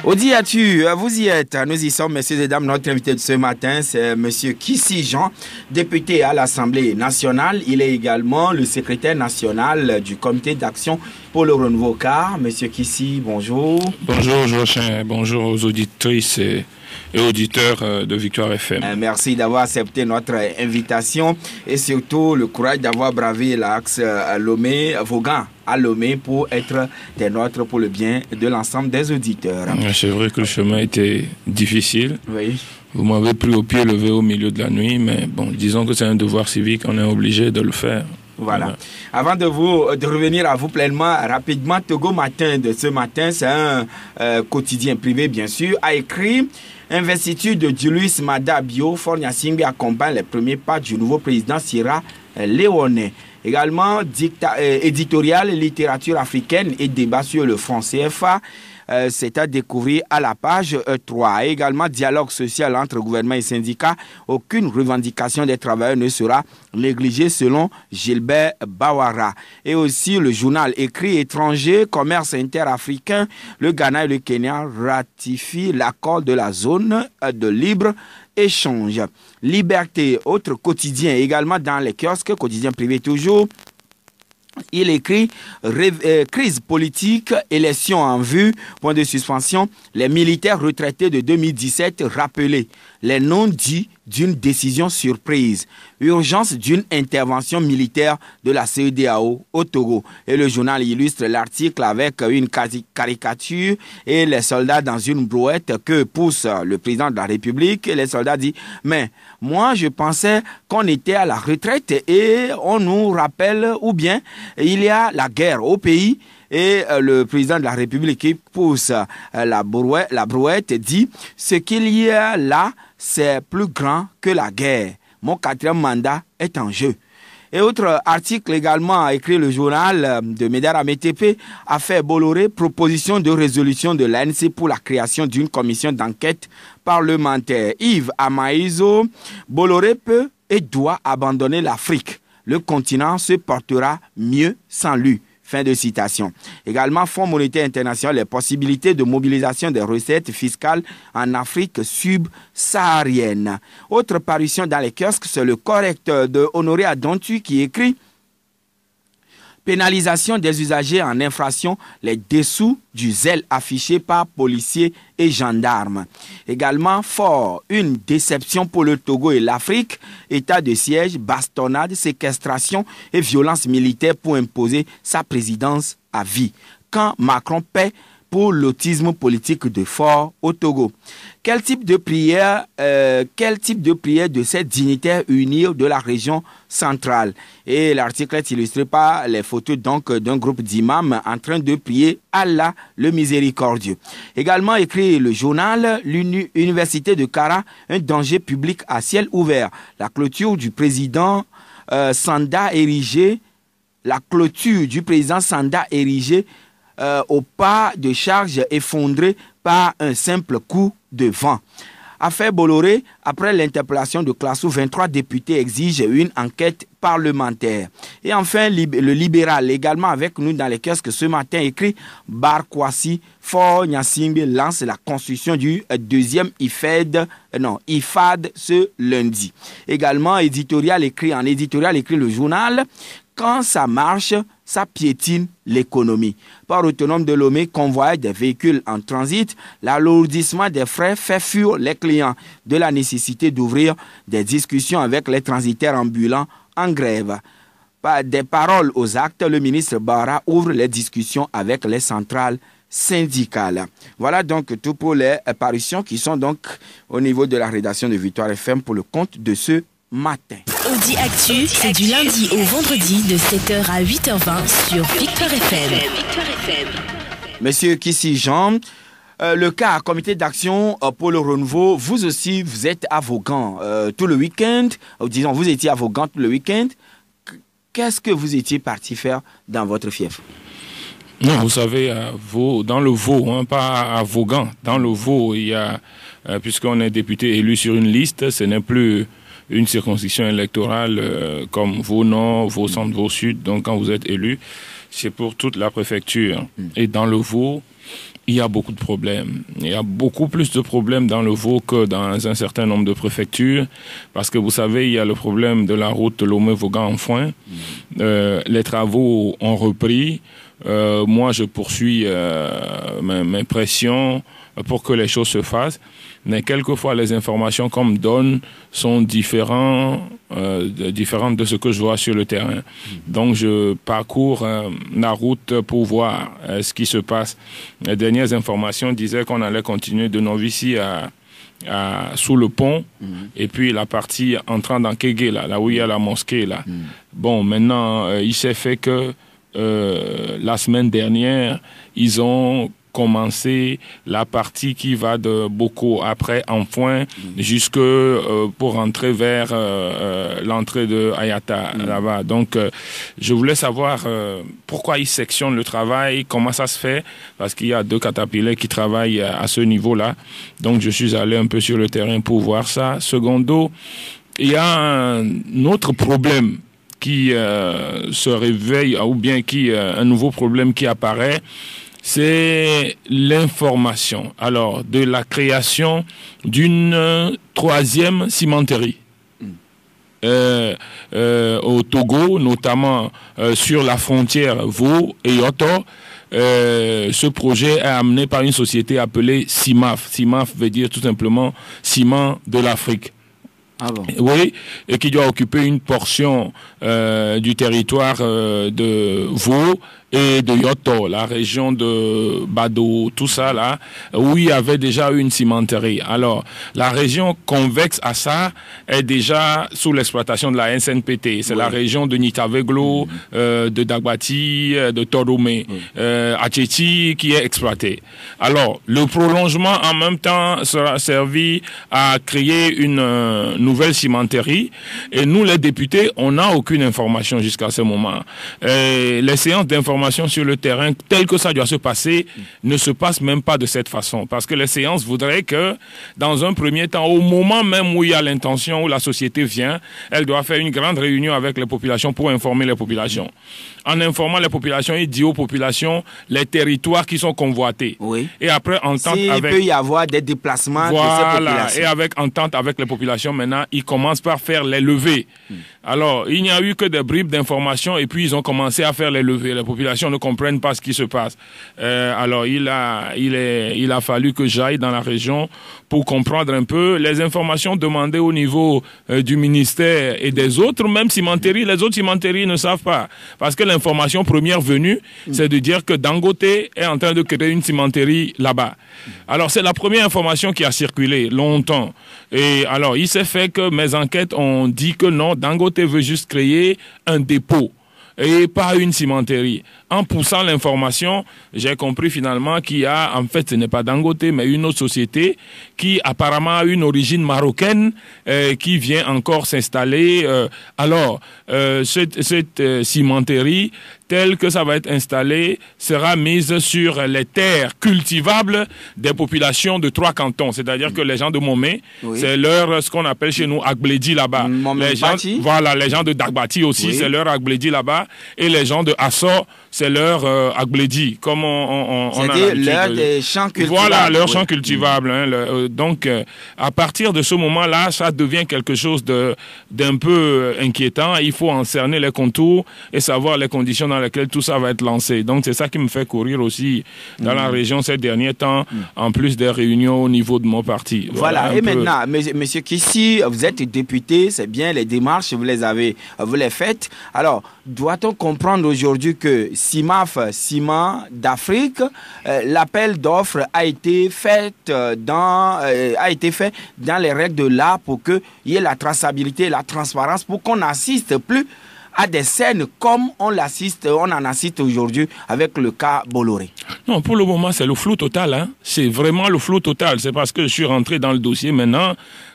Odiatu, vous y êtes. Nous y sommes, messieurs et dames. Notre invité de ce matin, c'est monsieur Kissi Jean, député à l'Assemblée nationale. Il est également le secrétaire national du comité d'action pour le renouveau CAR. Monsieur Kissi, bonjour. Bonjour Joachim, bonjour aux auditrices et auditeurs de Victoire FM. Merci d'avoir accepté notre invitation et surtout le courage d'avoir bravé l'axe Lomé-Vaughan à Lomé pour être des nôtres pour le bien de l'ensemble des auditeurs. C'est vrai que le chemin était difficile. Oui. Vous m'avez pris au pied levé au milieu de la nuit, mais bon, disons que c'est un devoir civique, on est obligé de le faire. Voilà. Avant de revenir à vous pleinement, rapidement, Togo Matin de ce matin, c'est un quotidien privé, bien sûr, a écrit investiture de Julius Maada Bio, Faure Gnassingbé accompagne les premiers pas du nouveau président Sierra Leone. Également, éditorial, littérature africaine et débat sur le franc CFA. C'est à découvrir à la page 3. Également, dialogue social entre gouvernement et syndicats. Aucune revendication des travailleurs ne sera négligée selon Gilbert Bawara. Et aussi le journal écrit étranger, commerce interafricain. Le Ghana et le Kenya ratifient l'accord de la zone de libre échange. Liberté, autre quotidien également dans les kiosques, quotidien privé toujours. Il écrit crise politique, élection en vue, point de suspension. Les militaires retraités de 2017 rappelés. Les non-dits d'une décision surprise. Urgence d'une intervention militaire de la CEDEAO au Togo. Et le journal illustre l'article avec une caricature et les soldats dans une brouette que pousse le président de la République. Et les soldats disent, mais moi je pensais qu'on était à la retraite et on nous rappelle, ou bien il y a la guerre au pays. Et le président de la République qui pousse la brouette dit, ce qu'il y a là, c'est plus grand que la guerre. Mon 4e mandat est en jeu. Et autre article également a écrit le journal de Médard MTP, affaire Bolloré, proposition de résolution de l'ANC pour la création d'une commission d'enquête parlementaire. Yves Amaïzo, Bolloré peut et doit abandonner l'Afrique. Le continent se portera mieux sans lui. Fin de citation. Également, Fonds monétaire international, les possibilités de mobilisation des recettes fiscales en Afrique subsaharienne. Autre parution dans les kiosques, c'est le correcteur de Honoré Adontu qui écrit pénalisation des usagers en infraction, les dessous du zèle affiché par policiers et gendarmes. Également, fort, une déception pour le Togo et l'Afrique, état de siège, bastonnade, séquestration et violence militaire pour imposer sa présidence à vie. Quand Macron paie pour l'autisme politique de Faure au Togo. Quel type de prière de ces dignitaires unis de la région centrale? Et l'article est illustré par les photos donc d'un groupe d'imams en train de prier Allah le miséricordieux. Également écrit le journal l'Université de Kara, un danger public à ciel ouvert. La clôture du président Sanda érigée au pas de charge effondré par un simple coup de vent. Affaire Bolloré, après l'interpellation de Classou, 23 députés exigent une enquête parlementaire. Et enfin, le libéral, également avec nous dans les kiosques ce matin, écrit Barkwasi, Faure Gnassingbé lance la construction du deuxième IFAD ce lundi. Également, éditorial écrit le journal. Quand ça marche, ça piétine l'économie. Port autonome de Lomé, convoyage des véhicules en transit, l'alourdissement des frais fait fuir les clients de la nécessité d'ouvrir des discussions avec les transitaires ambulants en grève. Par des paroles aux actes, le ministre Bara ouvre les discussions avec les centrales syndicales. Voilà donc tout pour les parutions qui sont donc au niveau de la rédaction de Victoire FM pour le compte de ce matin. Audi Actu, c'est du lundi au vendredi de 7h à 8h20 sur Victoire FM. Monsieur Kissi Jean, le cas comité d'action pour le renouveau, vous aussi, vous êtes à Vaughan tout le week-end. Disons, vous étiez à Vaughan tout le week-end. Qu'est-ce que vous étiez parti faire dans votre fief? Non, vous savez, dans le Vaud, pas à Vaughan. Dans le Vaud, il y a, puisqu'on est député élu sur une liste, ce n'est plus une circonscription électorale comme Vaud-Nord, Vaud-Centre, Vaud-Sud. Donc, quand vous êtes élu, c'est pour toute la préfecture. Et dans le Vaud, il y a beaucoup de problèmes. Il y a beaucoup plus de problèmes dans le Vaud que dans un certain nombre de préfectures, parce que vous savez, il y a le problème de la route Lomé-Vaughan-Enfoin. Les travaux ont repris. Moi, je poursuis mes pressions pour que les choses se fassent. Mais quelquefois, les informations qu'on me donne sont différentes de ce que je vois sur le terrain. Donc, je parcours la route pour voir ce qui se passe. Les dernières informations disaient qu'on allait continuer de Novici sous le pont, et puis la partie entrant dans Kégué, là où il y a la mosquée. Là. Bon, maintenant, il s'est fait que la semaine dernière, ils ont commencé la partie qui va de Boko après Enfoin jusque pour rentrer vers l'entrée de Ayata là-bas. Donc je voulais savoir pourquoi ils sectionnent le travail, comment ça se fait, parce qu'il y a 2 catapillers qui travaillent à ce niveau-là. Donc je suis allé un peu sur le terrain pour voir ça. Secondo, il y a un autre problème qui se réveille, ou bien un nouveau problème qui apparaît, c'est l'information. Alors, de la création d'une 3e cimenterie. Au Togo, notamment sur la frontière Vaud et Yoto, ce projet est amené par une société appelée CIMAF. CIMAF veut dire tout simplement Ciment de l'Afrique. Ah bon. Oui, et qui doit occuper une portion du territoire de Vaud et de Yoto, la région de Bado, tout ça là, où il y avait déjà une cimenterie. Alors, la région convexe à ça est déjà sous l'exploitation de la SNPT. C'est la région de Nitaveglo, de Dagbati, de Toromé, Atcheti qui est exploitée. Alors, le prolongement en même temps sera servi à créer une nouvelle cimenterie. Et nous, les députés, on n'a aucune information jusqu'à ce moment. Les séances d'information sur le terrain, tel que ça doit se passer, ne se passe même pas de cette façon. Parce que les séances voudraient que, dans un premier temps, au moment même où il y a l'intention, où la société vient, elle doit faire une grande réunion avec les populations pour informer les populations. En informant les populations, il dit aux populations les territoires qui sont convoités. Oui. Et après, entente il avec... peut y avoir des déplacements de ces populations. Et avec entente avec les populations, maintenant, ils commencent par faire les levées. Alors, il n'y a eu que des bribes d'informations et puis ils ont commencé à faire les levées. Les populations ne comprennent pas ce qui se passe. Alors, il a fallu que j'aille dans la région pour comprendre un peu les informations demandées au niveau du ministère et des autres, même cimenteries. Les autres cimenteries ne savent pas. Parce que l'information première venue, c'est de dire que Dangote est en train de créer une cimenterie là-bas. Alors, c'est la première information qui a circulé longtemps. Et alors, il s'est fait que mes enquêtes ont dit que non, Dangote veut juste créer un dépôt et pas une cimenterie. En poussant l'information, j'ai compris finalement qu'il y a, en fait, ce n'est pas Dangote, mais une autre société qui apparemment a une origine marocaine qui vient encore s'installer. Alors, cette cimenterie, telle que ça va être installé, sera mise sur les terres cultivables des populations de 3 cantons. C'est-à-dire que les gens de Momé, c'est leur, ce qu'on appelle chez nous, Agblédi là-bas. Les gens, voilà, les gens de Dagbati aussi, c'est leur Agblédi là-bas. Et les gens de Assor, c'est leur Agblédi, comme on a l'habitude. C'est-à-dire leur champs cultivables. Voilà, leur champ cultivable. Hein, donc, à partir de ce moment-là, ça devient quelque chose d'un peu inquiétant. Il faut en cerner les contours et savoir les conditions dans lesquelles tout ça va être lancé. Donc, c'est ça qui me fait courir aussi dans la région ces derniers temps, en plus des réunions au niveau de mon parti. Voilà. Et maintenant, monsieur Kissi, vous êtes député, c'est bien, les démarches, vous les faites. Alors, doit-on comprendre aujourd'hui que CIMAF, Ciment d'Afrique, l'appel d'offres a été fait dans les règles de l'art pour qu'il y ait la traçabilité, la transparence, pour qu'on n'assiste plus à des scènes comme on en assiste aujourd'hui avec le cas Bolloré? Non, pour le moment, c'est le flou total. Hein. C'est vraiment le flou total. C'est parce que je suis rentré dans le dossier maintenant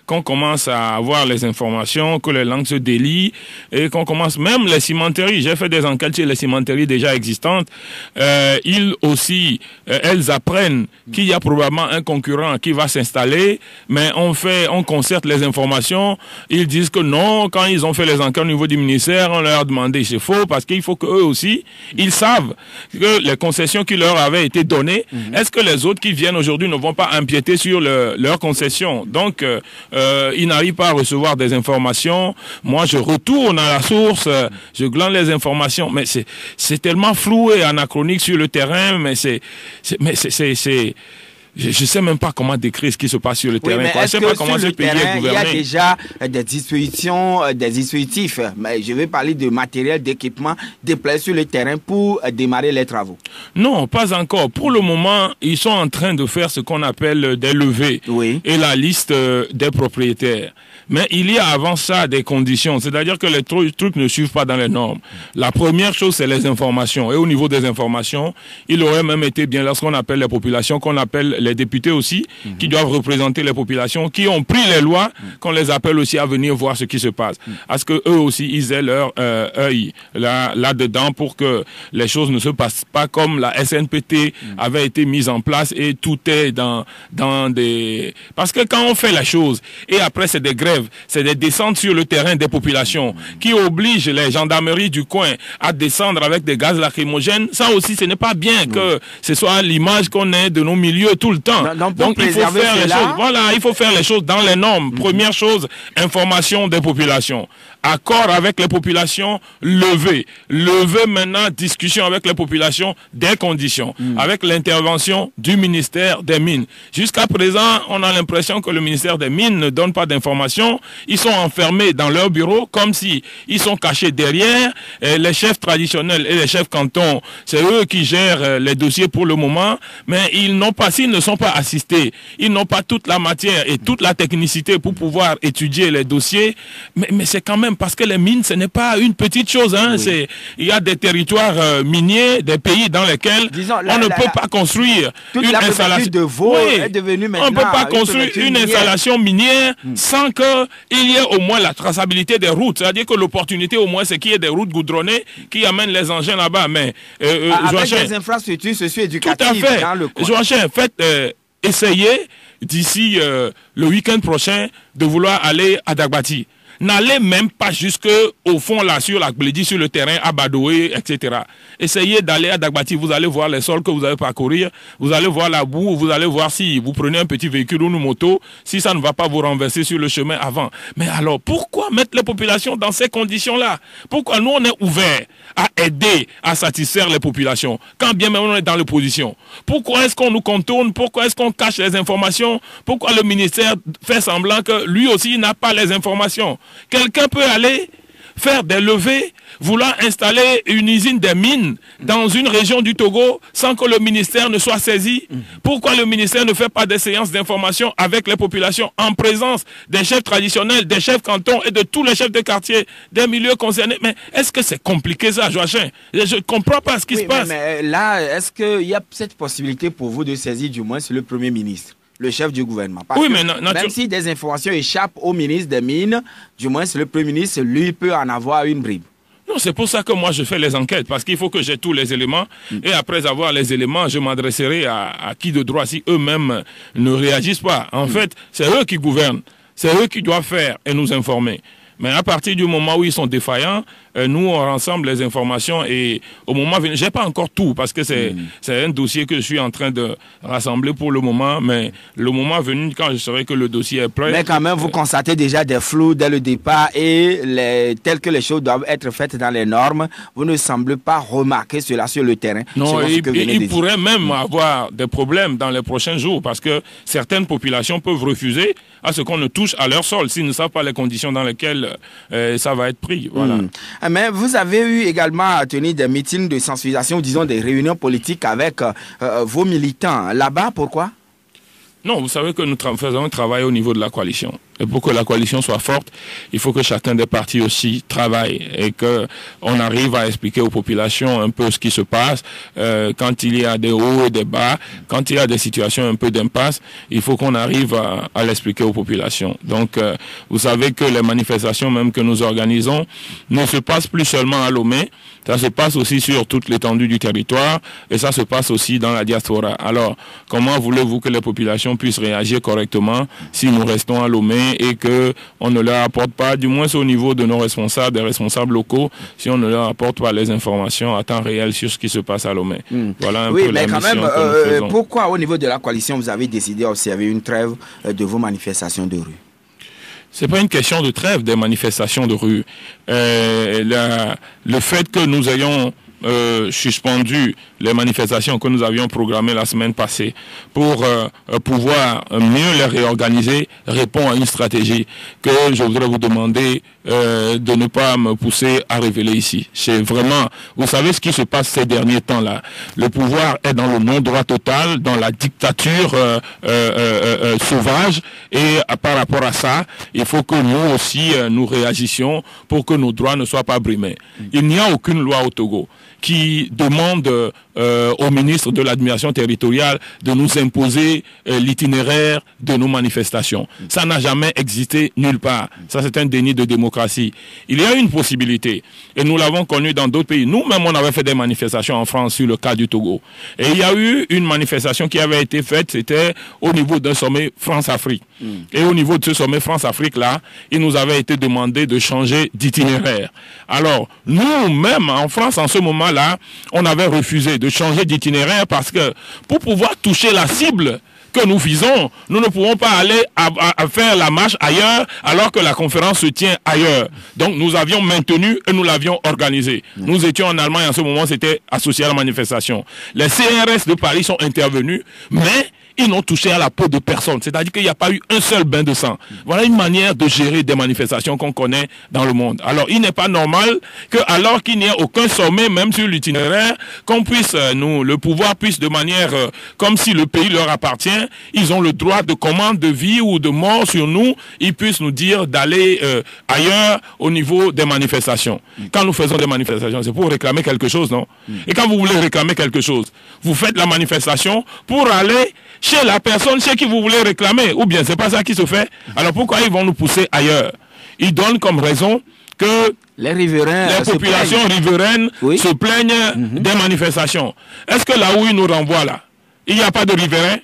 qu'on commence à avoir les informations, que les langues se délient et qu'on commence même les cimenteries. J'ai fait des enquêtes sur les cimenteries déjà existantes. Elles apprennent qu'il y a probablement un concurrent qui va s'installer, mais on concerte les informations. Ils disent que non, quand ils ont fait les enquêtes au niveau du ministère, on leur a demandé, c'est faux, parce qu'il faut qu'eux aussi, ils savent que les concessions qui leur avaient été données, est-ce que les autres qui viennent aujourd'hui ne vont pas empiéter sur leurs concessions? Donc, ils n'arrivent pas à recevoir des informations. Moi, je retourne à la source, je glande les informations, mais c'est tellement flou et anachronique sur le terrain, mais je ne sais même pas comment décrire ce qui se passe sur le terrain. Mais je ne sais pas comment ce pays est gouverné. Il y a déjà des dispositifs, mais je vais parler de matériel, d'équipement déployé sur le terrain pour démarrer les travaux. Non, pas encore. Pour le moment, ils sont en train de faire ce qu'on appelle des levées et la liste des propriétaires. Mais il y a avant ça des conditions, c'est-à-dire que les trucs ne suivent pas dans les normes. La première chose, c'est les informations. Et au niveau des informations, il aurait même été bien lorsqu'on appelle les populations, qu'on appelle les députés aussi, qui doivent représenter les populations, qui ont pris les lois, qu'on les appelle aussi à venir voir ce qui se passe. À ce que eux aussi, ils aient leur œil là-dedans pour que les choses ne se passent pas comme la SNPT avait été mise en place et tout est dans des... Parce que quand on fait la chose, et après c'est des grèves, c'est des descentes sur le terrain des populations qui obligent les gendarmeries du coin à descendre avec des gaz lacrymogènes. Ça aussi, ce n'est pas bien que ce soit l'image qu'on ait de nos milieux tout le temps. Donc il faut faire les choses. Voilà, il faut faire les choses dans les normes. Première chose, information des populations. Accord avec les populations, lever maintenant, discussion avec les populations des conditions, avec l'intervention du ministère des Mines. Jusqu'à présent, on a l'impression que le ministère des Mines ne donne pas d'informations. Ils sont enfermés dans leur bureau comme si ils sont cachés derrière. Et les chefs traditionnels et les chefs cantons, c'est eux qui gèrent les dossiers pour le moment, mais s'ils ne sont pas assistés, ils n'ont pas toute la matière et toute la technicité pour pouvoir étudier les dossiers, mais c'est quand même parce que les mines, ce n'est pas une petite chose. Il y a des territoires miniers, des pays dans lesquels on ne peut pas construire une installation de Vaud est devenue maintenant on ne peut pas construire une installation minière sans qu'il y ait au moins la traçabilité des routes. C'est-à-dire que l'opportunité au moins, c'est qu'il y ait des routes goudronnées qui amènent les engins là-bas. Mais avec des infrastructures socio-éducatives dans le coin. Joachim, essayez d'ici le week-end prochain de vouloir aller à Dagbati. N'allez même pas jusque au fond là sur la Blédi, sur le terrain à Badoé, etc. Essayez d'aller à Dagbati, vous allez voir les sols que vous allez parcourir, vous allez voir la boue, vous allez voir si vous prenez un petit véhicule ou une moto, si ça ne va pas vous renverser sur le chemin avant. Mais alors, pourquoi mettre les populations dans ces conditions-là? Pourquoi nous on est ouverts à aider à satisfaire les populations, quand bien même on est dans l'opposition? Pourquoi est-ce qu'on nous contourne? Pourquoi est-ce qu'on cache les informations? Pourquoi le ministère fait semblant que lui aussi n'a pas les informations? Quelqu'un peut aller faire des levées, vouloir installer une usine des mines dans une région du Togo sans que le ministère ne soit saisi. Pourquoi le ministère ne fait pas des séances d'information avec les populations en présence des chefs traditionnels, des chefs cantons et de tous les chefs de quartier des milieux concernés? Mais est-ce que c'est compliqué ça, Joachim? Je ne comprends pas ce qui se passe. Mais là, est-ce qu'il y a cette possibilité pour vous de saisir du moins sur le Premier ministre, le chef du gouvernement? Parce que même si des informations échappent au ministre des Mines, du moins le Premier ministre, lui, peut en avoir une bribe. Non, c'est pour ça que moi je fais les enquêtes, parce qu'il faut que j'ai tous les éléments, et après avoir les éléments, je m'adresserai à qui de droit si eux-mêmes ne réagissent pas. En fait, c'est eux qui gouvernent, c'est eux qui doivent faire et nous informer. Mais à partir du moment où ils sont défaillants, nous, on rassemble les informations et au moment venu, j'ai pas encore tout parce que c'est un dossier que je suis en train de rassembler pour le moment, mais le moment venu, quand je saurai que le dossier est prêt... Mais quand même, vous constatez déjà des flous dès le départ et telles que les choses doivent être faites dans les normes, vous ne semblez pas remarquer cela sur le terrain. Non, il pourrait même avoir des problèmes dans les prochains jours parce que certaines populations peuvent refuser à ce qu'on ne touche à leur sol s'ils ne savent pas les conditions dans lesquelles ça va être pris. Voilà. Mais vous avez eu également à tenir des meetings de sensibilisation, disons des réunions politiques avec vos militants. Là-bas, pourquoi? Non, vous savez que nous faisons un travail au niveau de la coalition. Et pour que la coalition soit forte, il faut que chacun des partis aussi travaille et qu'on arrive à expliquer aux populations un peu ce qui se passe. Quand il y a des hauts et des bas, quand il y a des situations un peu d'impasse, il faut qu'on arrive à l'expliquer aux populations. Donc, vous savez que les manifestations même que nous organisons ne se passent plus seulement à Lomé, ça se passe aussi sur toute l'étendue du territoire et ça se passe aussi dans la diaspora. Alors, comment voulez-vous que les populations puissent réagir correctement si nous restons à Lomé et qu'on ne leur apporte pas, du moins au niveau de nos responsables, des responsables locaux, si on ne leur apporte pas les informations à temps réel sur ce qui se passe à Lomé. Voilà un peu la mission que nous faisons. Pourquoi au niveau de la coalition vous avez décidé d'observer une trêve de vos manifestations de rue? C'est pas une question de trêve des manifestations de rue. Le fait que nous ayons suspendu les manifestations que nous avions programmées la semaine passée pour pouvoir mieux les réorganiser répond à une stratégie que je voudrais vous demander de ne pas me pousser à révéler ici. C'est vraiment, vous savez ce qui se passe ces derniers temps-là. Le pouvoir est dans le non-droit total, dans la dictature sauvage et par rapport à ça, il faut que nous aussi nous réagissions pour que nos droits ne soient pas brimés. Il n'y a aucune loi au Togo qui demande au ministre de l'administration territoriale de nous imposer l'itinéraire de nos manifestations. Ça n'a jamais existé nulle part. Ça, c'est un déni de démocratie. Il y a une possibilité, et nous l'avons connu dans d'autres pays. Nous-mêmes, on avait fait des manifestations en France sur le cas du Togo. Et il y a eu une manifestation qui avait été faite, c'était au niveau d'un sommet France-Afrique. Et au niveau de ce sommet France-Afrique-là, il nous avait été demandé de changer d'itinéraire. Alors, nous-mêmes, en France, en ce moment-là, on avait refusé de changer d'itinéraire parce que pour pouvoir toucher la cible que nous visons, nous ne pouvons pas aller à faire la marche ailleurs alors que la conférence se tient ailleurs. Donc nous avions maintenu et nous l'avions organisé. Nous étions en Allemagne en ce moment, c'était associé à la manifestation. Les CRS de Paris sont intervenus, mais ils n'ont touché à la peau de personne. C'est-à-dire qu'il n'y a pas eu un seul bain de sang. Voilà une manière de gérer des manifestations qu'on connaît dans le monde. Alors, il n'est pas normal que, alors qu'il n'y ait aucun sommet, même sur l'itinéraire, qu'on puisse, le pouvoir puisse de manière, comme si le pays leur appartient, ils ont le droit de commande de vie ou de mort sur nous, ils puissent nous dire d'aller ailleurs au niveau des manifestations. Quand nous faisons des manifestations, c'est pour réclamer quelque chose, non? Et quand vous voulez réclamer quelque chose, vous faites la manifestation pour aller chez la personne chez qui vous voulez réclamer, ou bien c'est pas ça qui se fait. Alors pourquoi ils vont nous pousser ailleurs? Ils donnent comme raison que les riverains, les populations riveraines se plaignent des manifestations. Est-ce que là où ils nous renvoient là, il n'y a pas de riverains?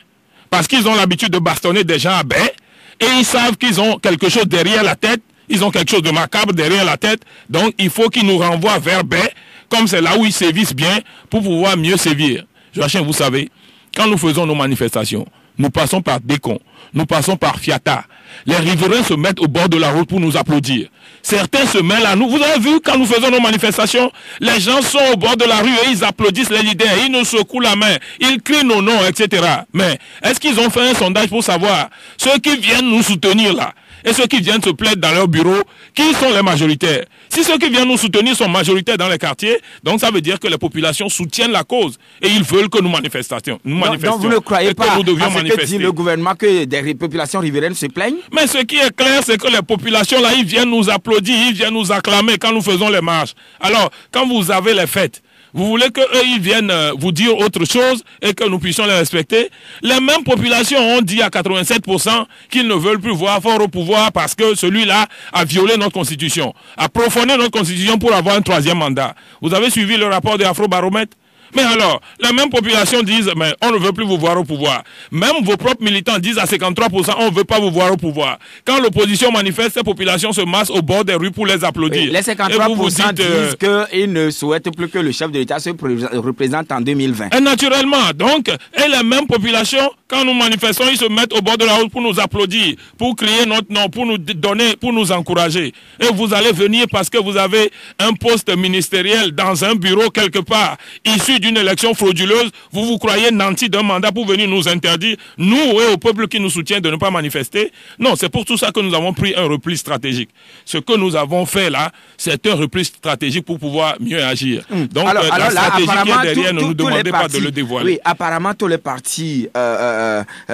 Parce qu'ils ont l'habitude de bastonner des gens à baie et ils savent qu'ils ont quelque chose derrière la tête, ils ont quelque chose de macabre derrière la tête, donc il faut qu'ils nous renvoient vers baie, comme c'est là où ils sévissent bien pour pouvoir mieux sévir. Joachim, vous savez, quand nous faisons nos manifestations, nous passons par Décon, nous passons par Fiata. Les riverains se mettent au bord de la route pour nous applaudir. Certains se mêlent à nous. Vous avez vu, quand nous faisons nos manifestations, les gens sont au bord de la rue et ils applaudissent les leaders, ils nous secouent la main, ils crient nos noms, etc. Mais est-ce qu'ils ont fait un sondage pour savoir ceux qui viennent nous soutenir là et ceux qui viennent se plaindre dans leur bureau, qui sont les majoritaires? Si ceux qui viennent nous soutenir sont majoritaires dans les quartiers, donc ça veut dire que les populations soutiennent la cause et ils veulent que nous manifestions. Donc vous ne croyez pas à ce que dit le gouvernement que des populations riveraines se plaignent? Mais ce qui est clair, c'est que les populations là, ils viennent nous applaudir, ils viennent nous acclamer quand nous faisons les marches. Alors, quand vous avez les fêtes, vous voulez qu'eux, ils viennent vous dire autre chose et que nous puissions les respecter? Les mêmes populations ont dit à 87% qu'ils ne veulent plus voir fort au pouvoir parce que celui-là a violé notre constitution, a profané notre constitution pour avoir un troisième mandat. Vous avez suivi le rapport de Afrobaromètre? Mais alors, la même population disent, mais on ne veut plus vous voir au pouvoir. Même vos propres militants disent à 53%, on ne veut pas vous voir au pouvoir. Quand l'opposition manifeste, ces populations se massent au bord des rues pour les applaudir. Les 53% disent qu'ils ne souhaitent plus que le chef de l'État se représente en 2020. Et naturellement, donc, et les mêmes populations, quand nous manifestons, ils se mettent au bord de la route pour nous applaudir, pour crier notre nom, pour nous donner, pour nous encourager. Et vous allez venir parce que vous avez un poste ministériel dans un bureau quelque part, issu d'une élection frauduleuse, vous vous croyez nanti d'un mandat pour venir nous interdire, nous et au peuple qui nous soutient, de ne pas manifester? Non, c'est pour tout ça que nous avons pris un repli stratégique. Ce que nous avons fait là, c'est un repli stratégique pour pouvoir mieux agir. Donc la stratégie qui est derrière, ne nous demandez pas de le dévoiler. Oui, apparemment tous les partis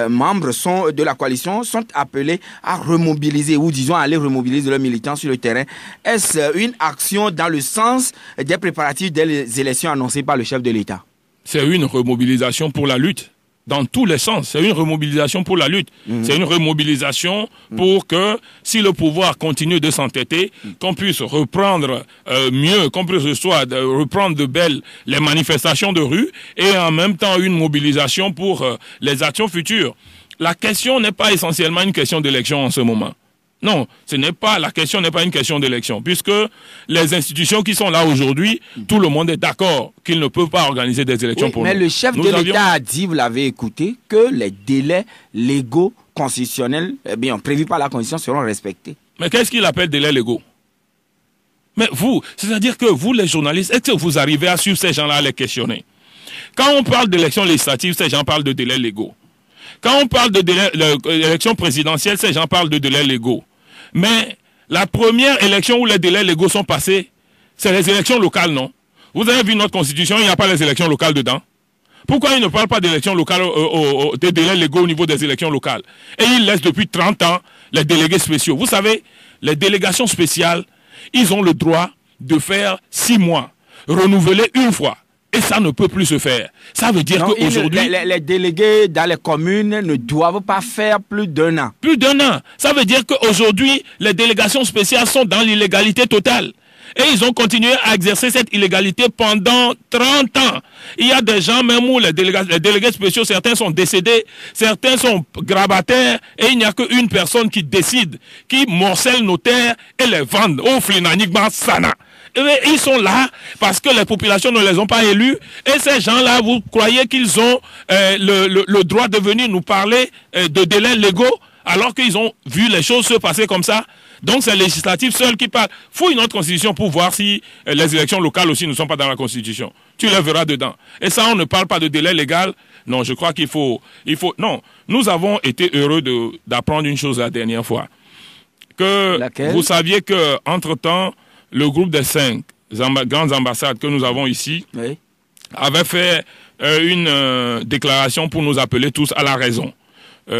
membres de la coalition sont appelés à remobiliser, ou disons à aller remobiliser leurs militants sur le terrain. Est-ce une action dans le sens des préparatifs des élections annoncées par le chef de l'État? C'est une remobilisation pour la lutte. Dans tous les sens, c'est une remobilisation pour la lutte. C'est une remobilisation pour que, si le pouvoir continue de s'entêter, qu'on puisse reprendre mieux, qu'on puisse reprendre de belles les manifestations de rue, et en même temps une mobilisation pour les actions futures. La question n'est pas essentiellement une question d'élection en ce moment. Non, la question n'est pas une question d'élection, puisque les institutions qui sont là aujourd'hui, tout le monde est d'accord qu'ils ne peuvent pas organiser des élections pour nous. Mais le chef de l'État a dit, vous l'avez écouté, que les délais légaux constitutionnels prévus par la Constitution seront respectés. Mais qu'est-ce qu'il appelle délais légaux? Mais vous, c'est-à-dire que vous, les journalistes, est-ce que vous arrivez à suivre ces gens-là à les questionner? Quand on parle d'élections législatives, ces gens parlent de délais légaux. Quand on parle d'élections présidentielles, ces gens parlent de délais légaux. Mais la première élection où les délais légaux sont passés, c'est les élections locales, non? Vous avez vu notre constitution, il n'y a pas les élections locales dedans. Pourquoi il ne parle pas d'élections locales, des délais légaux au niveau des élections locales? Et il laisse depuis 30 ans les délégués spéciaux. Vous savez, les délégations spéciales, ils ont le droit de faire 6 mois, renouveler une fois. Et ça ne peut plus se faire. Ça veut dire qu'aujourd'hui... Les délégués dans les communes ne doivent pas faire plus d'1 an. Plus d'1 an. Ça veut dire qu'aujourd'hui, les délégations spéciales sont dans l'illégalité totale. Et ils ont continué à exercer cette illégalité pendant 30 ans. Il y a des gens, même où les délégués spéciaux, certains sont décédés, certains sont grabataires, et il n'y a qu'une personne qui décide, qui morcelle nos terres et les vend au Flinanigma Sana. Et ils sont là parce que les populations ne les ont pas élus. Et ces gens-là, vous croyez qu'ils ont le droit de venir nous parler de délais légaux alors qu'ils ont vu les choses se passer comme ça? Donc c'est législatif seul qui parle. Fouille notre constitution pour voir si les élections locales aussi ne sont pas dans la constitution. Tu les verras dedans. Et ça, on ne parle pas de délai légal. Non, je crois qu'il faut... Non, nous avons été heureux d'apprendre une chose la dernière fois. Que vous saviez qu'entre-temps, le groupe des 5 grandes ambassades que nous avons ici avait fait une déclaration pour nous appeler tous à la raison. Ils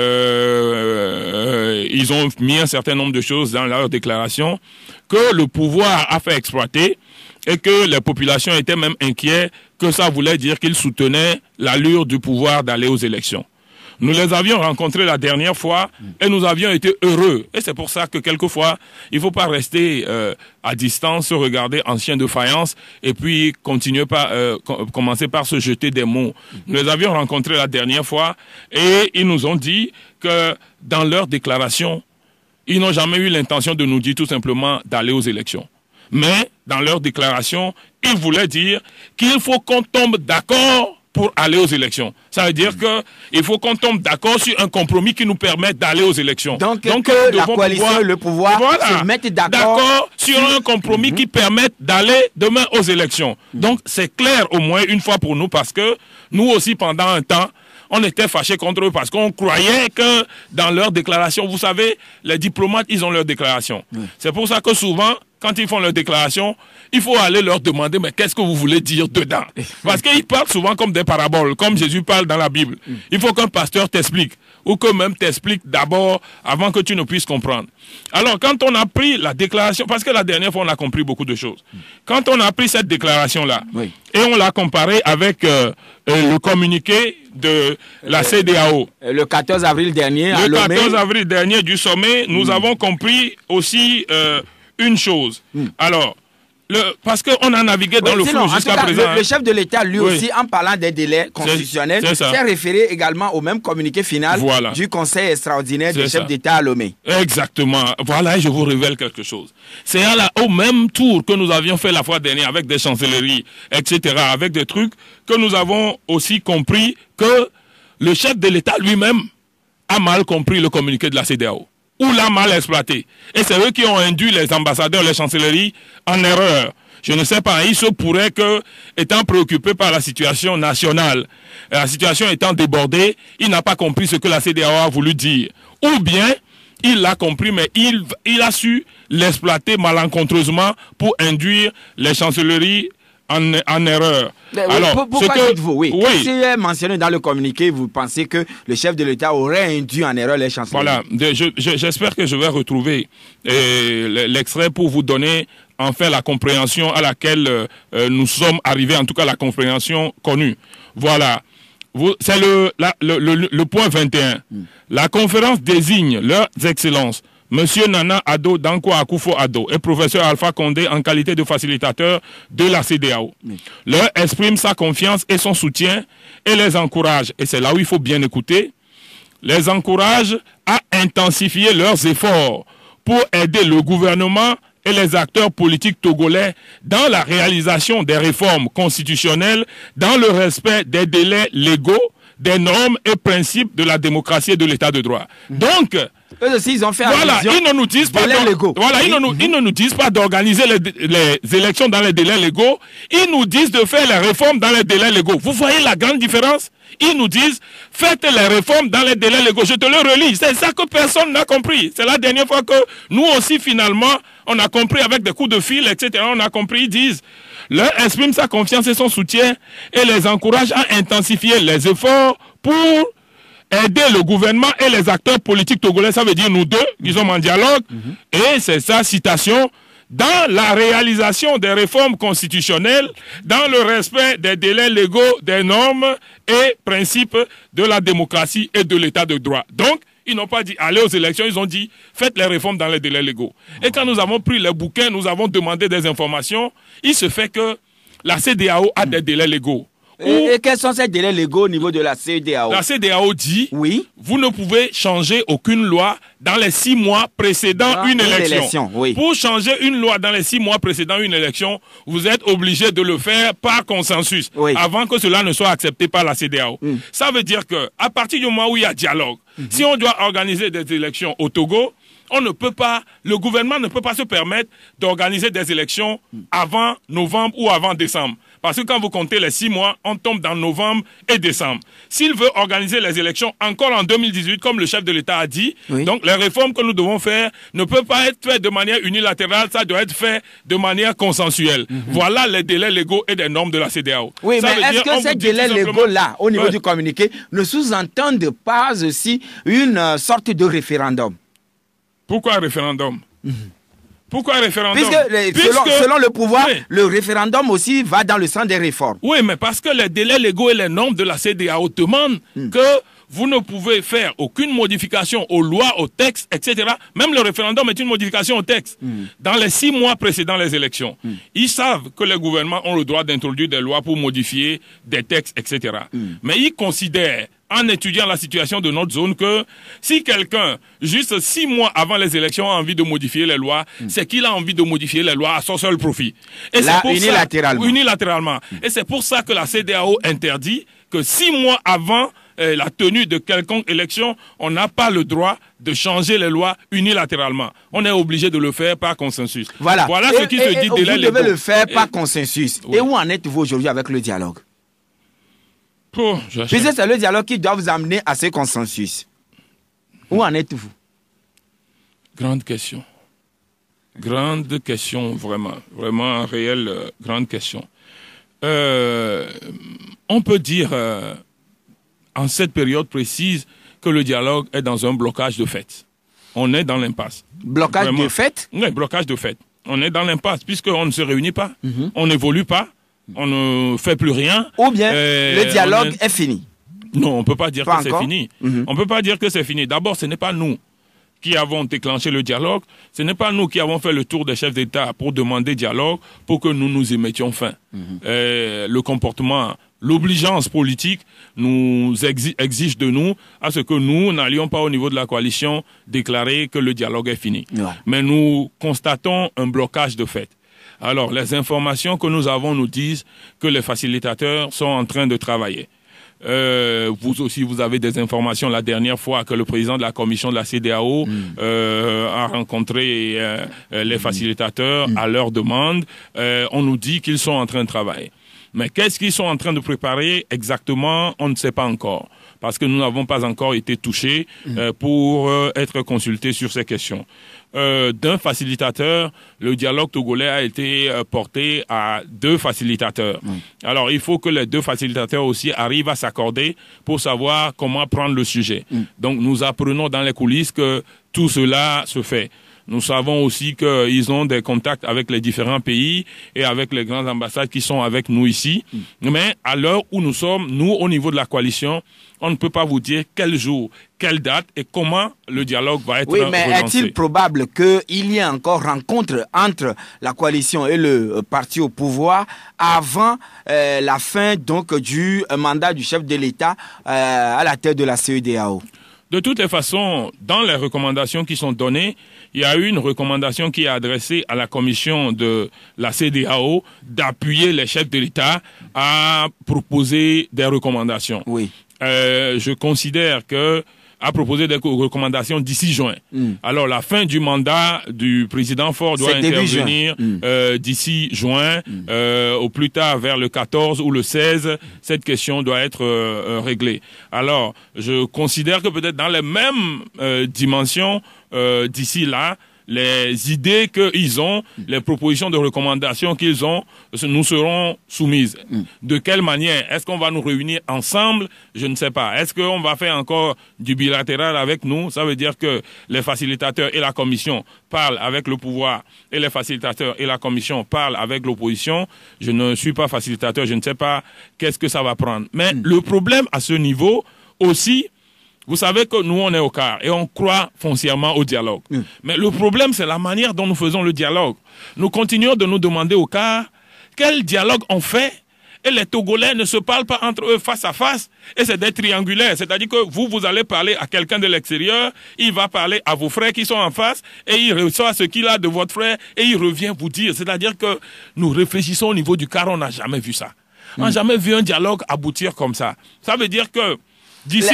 ont mis un certain nombre de choses dans leur déclaration que le pouvoir a fait exploiter et que les populations étaient même inquiets que ça voulait dire qu'ils soutenaient l'allure du pouvoir d'aller aux élections. Nous les avions rencontrés la dernière fois et nous avions été heureux. Et c'est pour ça que quelquefois, il ne faut pas rester à distance, se regarder en chien de faïence et puis commencer par se jeter des mots. Nous les avions rencontrés la dernière fois et ils nous ont dit que dans leur déclaration, ils n'ont jamais eu l'intention de nous dire tout simplement d'aller aux élections. Mais dans leur déclaration, ils voulaient dire qu'il faut qu'on tombe d'accord pour aller aux élections. Ça veut dire qu'il faut qu'on tombe d'accord sur un compromis qui nous permette d'aller aux élections. Donc que la coalition et le pouvoir se mettent d'accord sur un compromis qui permette d'aller demain aux élections. Donc c'est clair au moins une fois pour nous parce que nous aussi pendant un temps, on était fâchés contre eux parce qu'on croyait que dans leurs déclarations, vous savez, les diplomates, ils ont leurs déclarations. C'est pour ça que souvent, quand ils font leurs déclarations, il faut aller leur demander, mais qu'est-ce que vous voulez dire dedans? Parce qu'ils parlent souvent comme des paraboles, comme Jésus parle dans la Bible. Il faut qu'un pasteur t'explique, ou que même t'explique d'abord, avant que tu ne puisses comprendre. Alors, quand on a pris la déclaration, parce que la dernière fois, on a compris beaucoup de choses. Quand on a pris cette déclaration-là, et on l'a comparée avec le communiqué de la CEDEAO. Le 14 avril dernier, à Lomé. Le 14 avril dernier du sommet, nous avons compris aussi une chose. Alors, parce qu'on a navigué dans le flou jusqu'à présent. Le chef de l'État, lui aussi, en parlant des délais constitutionnels, s'est référé également au même communiqué final du Conseil extraordinaire du chef d'État à Lomé. Exactement. Voilà, et je vous révèle quelque chose. C'est au même tour que nous avions fait la fois dernière avec des chancelleries, etc., avec des trucs, que nous avons aussi compris que le chef de l'État lui-même a mal compris le communiqué de la CEDEAO. Ou l'a mal exploité. Et c'est eux qui ont induit les ambassadeurs, les chancelleries en erreur. Je ne sais pas, il se pourrait que, étant préoccupé par la situation nationale, la situation étant débordée, il n'a pas compris ce que la CEDEAO a voulu dire. Ou bien, il l'a compris, mais il a su l'exploiter malencontreusement pour induire les chancelleries en erreur. Alors, pourquoi dites-vous, oui, si est mentionné dans le communiqué, vous pensez que le chef de l'État aurait induit en erreur les chanceliers? Voilà, j'espère que je vais retrouver l'extrait pour vous donner enfin la compréhension à laquelle nous sommes arrivés, en tout cas la compréhension connue. Voilà, c'est le point 21. La conférence désigne leurs excellences, Monsieur Nana Addo Dankwa Akufo-Addo et professeur Alpha Condé en qualité de facilitateur de la CEDEAO. Leur exprime sa confiance et son soutien et les encourage, et c'est là où il faut bien écouter, les encourage à intensifier leurs efforts pour aider le gouvernement et les acteurs politiques togolais dans la réalisation des réformes constitutionnelles dans le respect des délais légaux, des normes et principes de la démocratie et de l'état de droit. Donc, eux aussi, ils ont fait voilà, ils ne nous disent pas ils ne nous disent pas d'organiser les élections dans les délais légaux. Ils nous disent de faire les réformes dans les délais légaux. Vous voyez la grande différence? Ils nous disent faites les réformes dans les délais légaux. Je te le relis. C'est ça que personne n'a compris. C'est la dernière fois que nous aussi finalement on a compris avec des coups de fil, etc. On a compris. Ils disent leur exprime sa confiance et son soutien et les encourage à intensifier les efforts pour aider le gouvernement et les acteurs politiques togolais, ça veut dire nous deux, qui sommes en dialogue, et c'est sa citation, dans la réalisation des réformes constitutionnelles, dans le respect des délais légaux, des normes et principes de la démocratie et de l'état de droit. Donc, ils n'ont pas dit allez aux élections, ils ont dit faites les réformes dans les délais légaux. Et quand nous avons pris les bouquins, nous avons demandé des informations, il se fait que la CEDEAO a des délais légaux. Et quels sont ces délais légaux au niveau de la CEDEAO? La CEDEAO dit, oui, vous ne pouvez changer aucune loi dans les 6 mois précédant une élection. Oui. Pour changer une loi dans les 6 mois précédant une élection, vous êtes obligé de le faire par consensus, avant que cela ne soit accepté par la CEDEAO. Ça veut dire que à partir du moment où il y a dialogue, si on doit organiser des élections au Togo, on ne peut pas, le gouvernement ne peut pas se permettre d'organiser des élections avant novembre ou avant décembre. Parce que quand vous comptez les 6 mois, on tombe dans novembre et décembre. S'il veut organiser les élections encore en 2018, comme le chef de l'État a dit, donc les réformes que nous devons faire ne peuvent pas être faites de manière unilatérale, ça doit être fait de manière consensuelle. Voilà les délais légaux et des normes de la CEDEAO. Oui, mais est-ce que ces délais légaux-là, au niveau du communiqué, ne sous-entendent pas aussi une sorte de référendum? Pourquoi référendum? Pourquoi référendum? Puisque selon le pouvoir, le référendum aussi va dans le sens des réformes. Oui, mais parce que les délais légaux et les normes de la CEDEAO demandent que vous ne pouvez faire aucune modification aux lois, aux textes, etc. Même le référendum est une modification au texte. Dans les 6 mois précédant les élections, ils savent que les gouvernements ont le droit d'introduire des lois pour modifier des textes, etc. Mais ils considèrent, en étudiant la situation de notre zone, que si quelqu'un, juste 6 mois avant les élections, a envie de modifier les lois, c'est qu'il a envie de modifier les lois à son seul profit. Et là, unilatéralement. Unilatéralement. Et c'est pour ça que la CEDEAO interdit que 6 mois avant la tenue de quelconque élection, on n'a pas le droit de changer les lois unilatéralement. On est obligé de le faire par consensus. Voilà ce qui se dit vous devez le faire par consensus. Et où en êtes-vous aujourd'hui avec le dialogue? Puisque c'est le dialogue qui doit vous amener à ce consensus. Où en êtes-vous? Grande question. Grande question, vraiment. Vraiment, réelle, grande question. On peut dire, en cette période précise, que le dialogue est dans un blocage de fait. On est dans l'impasse. Blocage de fait? Oui, blocage de fait. On est dans l'impasse, puisqu'on ne se réunit pas, on n'évolue pas, on ne fait plus rien. Ou bien le dialogue est fini. Non, on ne peut pas dire que c'est fini. On ne peut pas dire que c'est fini. D'abord, ce n'est pas nous qui avons déclenché le dialogue. Ce n'est pas nous qui avons fait le tour des chefs d'État pour demander dialogue, pour que nous nous y mettions fin. Le comportement, l'obligeance politique nous exige de nous à ce que nous n'allions pas au niveau de la coalition déclarer que le dialogue est fini. Mais nous constatons un blocage de fait. Alors, les informations que nous avons nous disent que les facilitateurs sont en train de travailler. Vous aussi, vous avez des informations la dernière fois que le président de la commission de la CEDEAO a rencontré les facilitateurs à leur demande. On nous dit qu'ils sont en train de travailler. Mais qu'est-ce qu'ils sont en train de préparer exactement, on ne sait pas encore. parce que nous n'avons pas encore été touchés pour être consultés sur ces questions. D'un facilitateur, le dialogue togolais a été porté à 2 facilitateurs. Alors, il faut que les 2 facilitateurs aussi arrivent à s'accorder pour savoir comment prendre le sujet. Donc, nous apprenons dans les coulisses que tout cela se fait. Nous savons aussi qu'ils ont des contacts avec les différents pays et avec les grandes ambassades qui sont avec nous ici. Mais à l'heure où nous sommes, nous, au niveau de la coalition, on ne peut pas vous dire quel jour, quelle date et comment le dialogue va être relancé. Oui, mais est-il probable qu'il y ait encore rencontre entre la coalition et le parti au pouvoir avant la fin donc du mandat du chef de l'État à la tête de la CEDEAO? De toutes les façons, dans les recommandations qui sont données, il y a eu une recommandation qui est adressée à la commission de la CEDEAO d'appuyer les chefs de l'État à proposer des recommandations. Oui. Je considère que à proposer des recommandations d'ici juin. Alors, la fin du mandat du président Faure doit intervenir d'ici juin, au plus tard vers le 14 ou le 16. Cette question doit être réglée. Alors, je considère que peut-être dans les mêmes dimensions, d'ici là, les idées qu'ils ont, les propositions de recommandations qu'ils ont, nous seront soumises. De quelle manière? Est-ce qu'on va nous réunir ensemble? Je ne sais pas. Est-ce qu'on va faire encore du bilatéral avec nous? Ça veut dire que les facilitateurs et la commission parlent avec le pouvoir et les facilitateurs et la commission parlent avec l'opposition. Je ne suis pas facilitateur, je ne sais pas qu'est-ce que ça va prendre. Mais le problème à ce niveau aussi, vous savez que nous, on est au CAR et on croit foncièrement au dialogue. Mais le problème, c'est la manière dont nous faisons le dialogue. Nous continuons de nous demander au CAR quel dialogue on fait et les Togolais ne se parlent pas entre eux face à face et c'est des triangulaires. C'est-à-dire que vous allez parler à quelqu'un de l'extérieur, il va parler à vos frères qui sont en face et il reçoit ce qu'il a de votre frère et il revient vous dire. C'est-à-dire que nous réfléchissons au niveau du CAR, on n'a jamais vu ça. On n'a jamais vu un dialogue aboutir comme ça. Ça veut dire que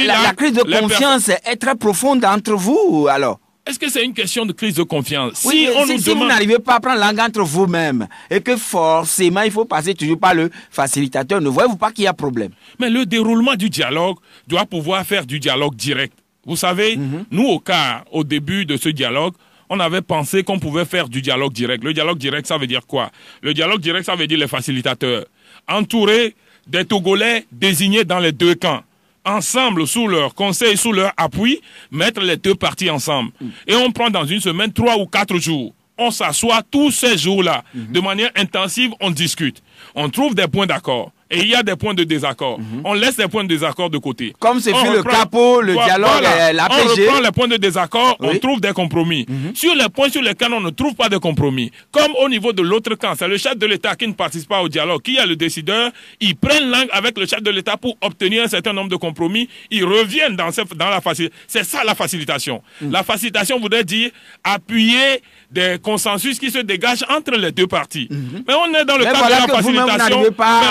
la crise de confiance est très profonde entre vous, alors. Est-ce que c'est une question de crise de confiance? Oui, si vous n'arrivez pas à prendre langue entre vous-même et que forcément il faut passer toujours par le facilitateur, ne voyez-vous pas qu'il y a problème? Mais le déroulement du dialogue doit pouvoir faire du dialogue direct. Vous savez, nous au CAR, au début de ce dialogue, on avait pensé qu'on pouvait faire du dialogue direct. Le dialogue direct, ça veut dire quoi? Le dialogue direct, ça veut dire les facilitateurs, entourés des Togolais désignés dans les 2 camps. Ensemble, sous leur conseil, sous leur appui, mettre les 2 parties ensemble. Et on prend dans une semaine 3 ou 4 jours. On s'assoit tous ces jours-là. De manière intensive, on discute. On trouve des points d'accord. Et il y a des points de désaccord. On laisse les points de désaccord de côté. Comme c'est fait le capot, le dialogue, l'APG. On reprend les points de désaccord, on trouve des compromis. Sur les points sur lesquels on ne trouve pas de compromis, comme au niveau de l'autre camp, c'est le chef de l'État qui ne participe pas au dialogue, qui est le décideur, ils prennent langue avec le chef de l'État pour obtenir un certain nombre de compromis, ils reviennent dans la facilitation. C'est ça la facilitation. La facilitation voudrait dire appuyer des consensus qui se dégagent entre les 2 parties. Mais on est dans le cadre de la facilitation. Mais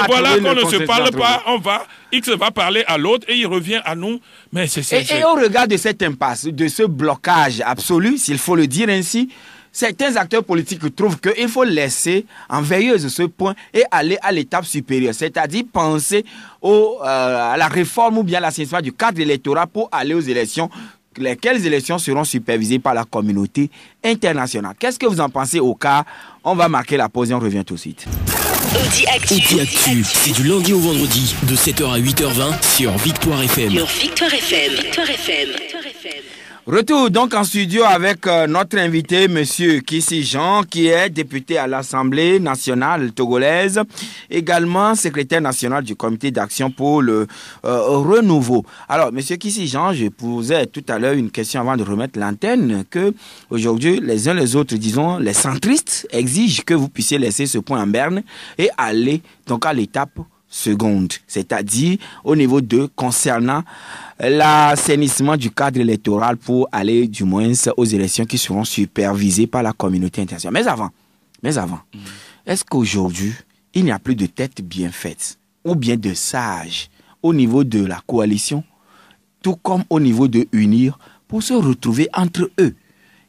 voilà qu'on ne se parle pas, X va parler à l'autre et il revient à nous. Mais et au regard de cette impasse, de ce blocage absolu, s'il faut le dire ainsi, certains acteurs politiques trouvent qu'il faut laisser en veilleuse ce point et aller à l'étape supérieure, c'est-à-dire penser à la réforme ou bien à l'assainissement du cadre électoral pour aller aux élections, lesquelles élections seront supervisées par la communauté internationale. Qu'est-ce que vous en pensez au CAR? On va marquer la pause et on revient tout de suite. Audi Actu, c'est du lundi au vendredi de 7h à 8h20 sur Victoire FM. Victoire FM. Retour donc en studio avec notre invité, Monsieur Kissi Jean, qui est député à l'Assemblée nationale togolaise, également secrétaire national du comité d'action pour le renouveau. Alors, Monsieur Kissi Jean, je posais tout à l'heure une question avant de remettre l'antenne, que aujourd'hui, les uns les autres, disons, les centristes exigent que vous puissiez laisser ce point en berne et aller donc à l'étape seconde, c'est-à-dire au niveau concernant l'assainissement du cadre électoral pour aller du moins aux élections qui seront supervisées par la communauté internationale. Mais avant, est-ce qu'aujourd'hui, il n'y a plus de tête bien faite ou bien de sages au niveau de la coalition, tout comme au niveau de UNIR, pour se retrouver entre eux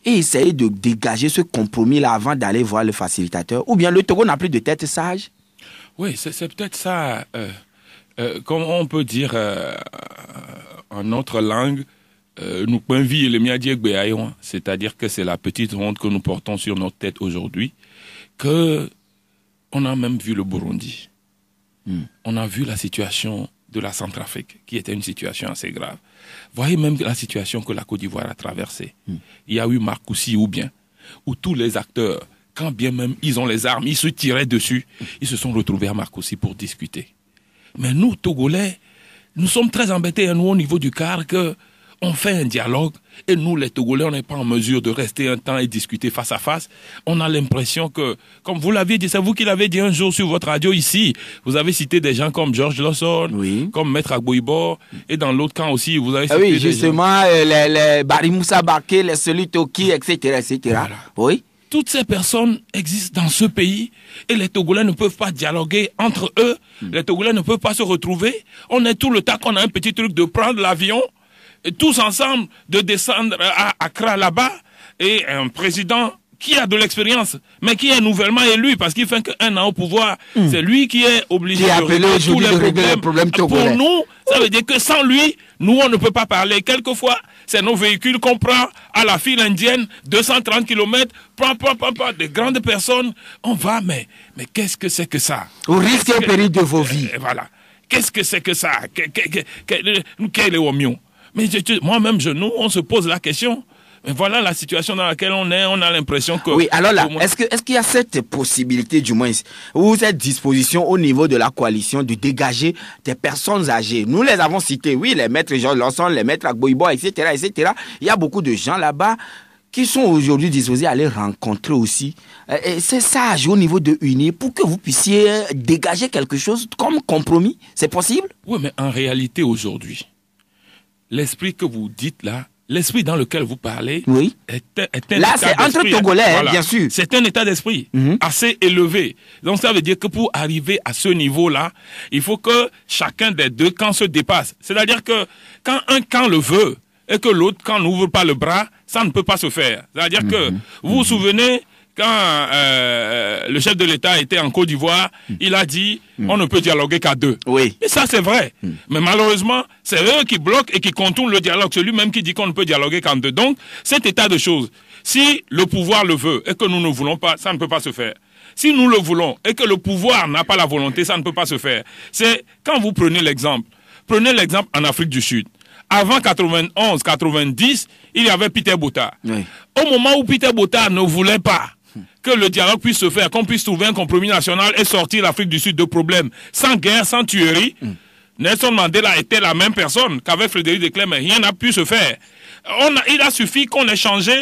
et essayer de dégager ce compromis-là avant d'aller voir le facilitateur? Ou bien le Togo n'a plus de tête sage? Oui, c'est peut-être ça, comme on peut dire, en notre langue, nous pinvi et le miadi egbeayon, c'est-à-dire que c'est la petite honte que nous portons sur notre tête aujourd'hui, que on a même vu le Burundi. On a vu la situation de la Centrafrique, qui était une situation assez grave. Voyez même la situation que la Côte d'Ivoire a traversée. Il y a eu Marcoussis ou bien, où tous les acteurs, quand bien même ils ont les armes, ils se tiraient dessus, ils se sont retrouvés à Marcoussis pour discuter. Mais nous, Togolais, nous sommes très embêtés, nous, au niveau du CAR, que on fait un dialogue et nous, les Togolais, on n'est pas en mesure de rester un temps et discuter face à face. On a l'impression que, comme vous l'aviez dit, c'est vous qui l'avez dit un jour sur votre radio ici, vous avez cité des gens comme George Lawson, comme Maître Agboibo, et dans l'autre camp aussi, vous avez cité oui, justement, les Bari Moussa Baké, les Soli Toki, etc., etc. Voilà. Oui. Toutes ces personnes existent dans ce pays et les Togolais ne peuvent pas dialoguer entre eux. Les Togolais ne peuvent pas se retrouver. On est tout le temps qu'on a un petit truc de prendre l'avion et tous ensemble de descendre à Accra là-bas, et un président qui a de l'expérience, mais qui est nouvellement élu parce qu'il fait qu'un an au pouvoir, c'est lui qui est obligé de régler tous les problèmes pour nous. Ça veut dire que sans lui, nous on ne peut pas parler. Quelquefois, c'est nos véhicules qu'on prend à la file indienne, 230 km, des grandes personnes, on va, mais qu'est-ce que c'est que ça? Au risque et péril de vos vies. Voilà. Qu'est-ce que c'est que ça? Quel est au mieux? Mais moi-même, nous, on se pose la question. Mais voilà la situation dans laquelle on est. On a l'impression que... Oui, alors là, est-ce qu'il y a cette possibilité, du moins, ou cette disposition au niveau de la coalition de dégager des personnes âgées? Nous les avons cités, oui, les maîtres Jean Lawson, les maîtres Agboibo, etc., etc. Il y a beaucoup de gens là-bas qui sont aujourd'hui disposés à les rencontrer aussi. Et c'est sage au niveau de UNI pour que vous puissiez dégager quelque chose comme compromis. C'est possible? Oui, mais en réalité, aujourd'hui, l'esprit que vous dites là, l'esprit dans lequel vous parlez, est un là, état c'est entre Togolais, voilà. Bien sûr. C'est un état d'esprit assez élevé. Donc ça veut dire que pour arriver à ce niveau-là, il faut que chacun des deux camps se dépasse. C'est-à-dire que quand un camp le veut et que l'autre camp n'ouvre pas le bras, ça ne peut pas se faire. C'est-à-dire que vous vous souvenez, quand le chef de l'État était en Côte d'Ivoire, il a dit on ne peut dialoguer qu'à deux. Oui. Et ça, c'est vrai. Mais malheureusement, c'est eux qui bloquent et qui contournent le dialogue. C'est lui-même qui dit qu'on ne peut dialoguer qu'en deux. Donc, cet état de choses, si le pouvoir le veut et que nous ne voulons pas, ça ne peut pas se faire. Si nous le voulons et que le pouvoir n'a pas la volonté, ça ne peut pas se faire. C'est quand vous prenez l'exemple en Afrique du Sud. Avant 91-90, il y avait Peter Botha. Oui. Au moment où Peter Botha ne voulait pas que le dialogue puisse se faire, qu'on puisse trouver un compromis national et sortir l'Afrique du Sud de problèmes, sans guerre, sans tuerie, Nelson Mandela était la même personne qu'avec Frédéric de Klerk, mais rien n'a pu se faire. Il a suffi qu'on ait changé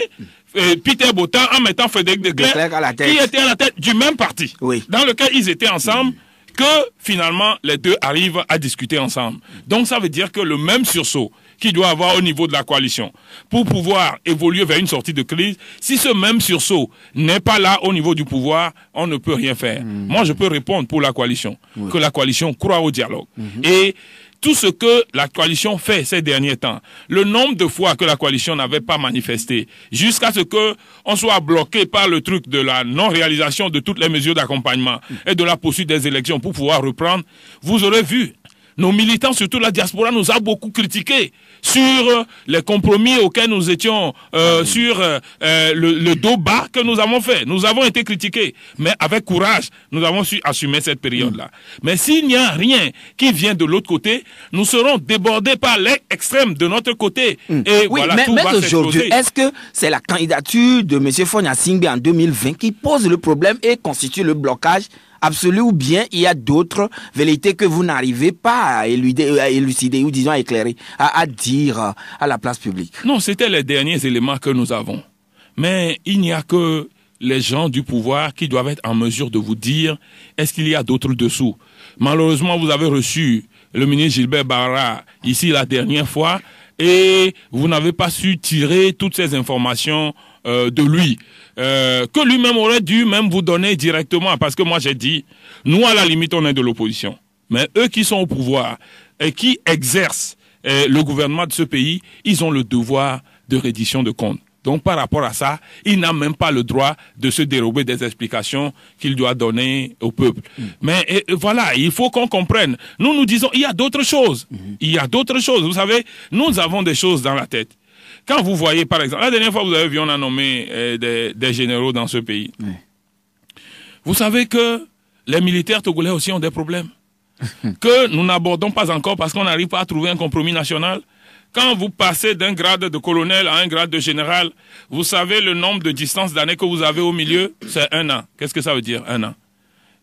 Peter Botha en mettant Frédéric de Klerk, qui était à la tête du même parti, dans lequel ils étaient ensemble, que finalement les deux arrivent à discuter ensemble. Donc ça veut dire que le même sursaut qu'il doit avoir au niveau de la coalition pour pouvoir évoluer vers une sortie de crise, si ce même sursaut n'est pas là au niveau du pouvoir, on ne peut rien faire. Moi, je peux répondre pour la coalition, que la coalition croit au dialogue. Et tout ce que la coalition fait ces derniers temps, le nombre de fois que la coalition n'avait pas manifesté, jusqu'à ce que on soit bloqué par le truc de la non-réalisation de toutes les mesures d'accompagnement et de la poursuite des élections pour pouvoir reprendre, vous aurez vu, nos militants, surtout la diaspora, nous a beaucoup critiqué sur les compromis auxquels nous étions, sur le dos bas que nous avons fait. Nous avons été critiqués, mais avec courage, nous avons su assumer cette période-là. Mais s'il n'y a rien qui vient de l'autre côté, nous serons débordés par l'extrême de notre côté. Et oui, voilà, mais, tout va aujourd'hui, est-ce que c'est la candidature de M. Fonia Singbe en 2020 qui pose le problème et constitue le blocage absolu, ou bien il y a d'autres vérités que vous n'arrivez pas à élucider ou disons à éclairer, à dire à la place publique? Non, c'était les derniers éléments que nous avons. Mais il n'y a que les gens du pouvoir qui doivent être en mesure de vous dire est-ce qu'il y a d'autres dessous. Malheureusement, vous avez reçu le ministre Gilbert Barra ici la dernière fois et vous n'avez pas su tirer toutes ces informations de lui. Que lui-même aurait dû même vous donner directement, parce que moi j'ai dit, nous à la limite on est de l'opposition, mais eux qui sont au pouvoir et qui exercent le gouvernement de ce pays, ils ont le devoir de reddition de comptes. Donc, par rapport à ça, il n'a même pas le droit de se dérober des explications qu'il doit donner au peuple. Mais voilà, il faut qu'on comprenne. Nous disons, il y a d'autres choses. Il y a d'autres choses. Vous savez, nous avons des choses dans la tête. Quand vous voyez, par exemple, la dernière fois, vous avez vu, on a nommé des généraux dans ce pays. Vous savez que les militaires togolais aussi ont des problèmes que nous n'abordons pas encore parce qu'on n'arrive pas à trouver un compromis national. Quand vous passez d'un grade de colonel à un grade de général, vous savez le nombre de distances d'années que vous avez au milieu, c'est 1 an. Qu'est-ce que ça veut dire, 1 an?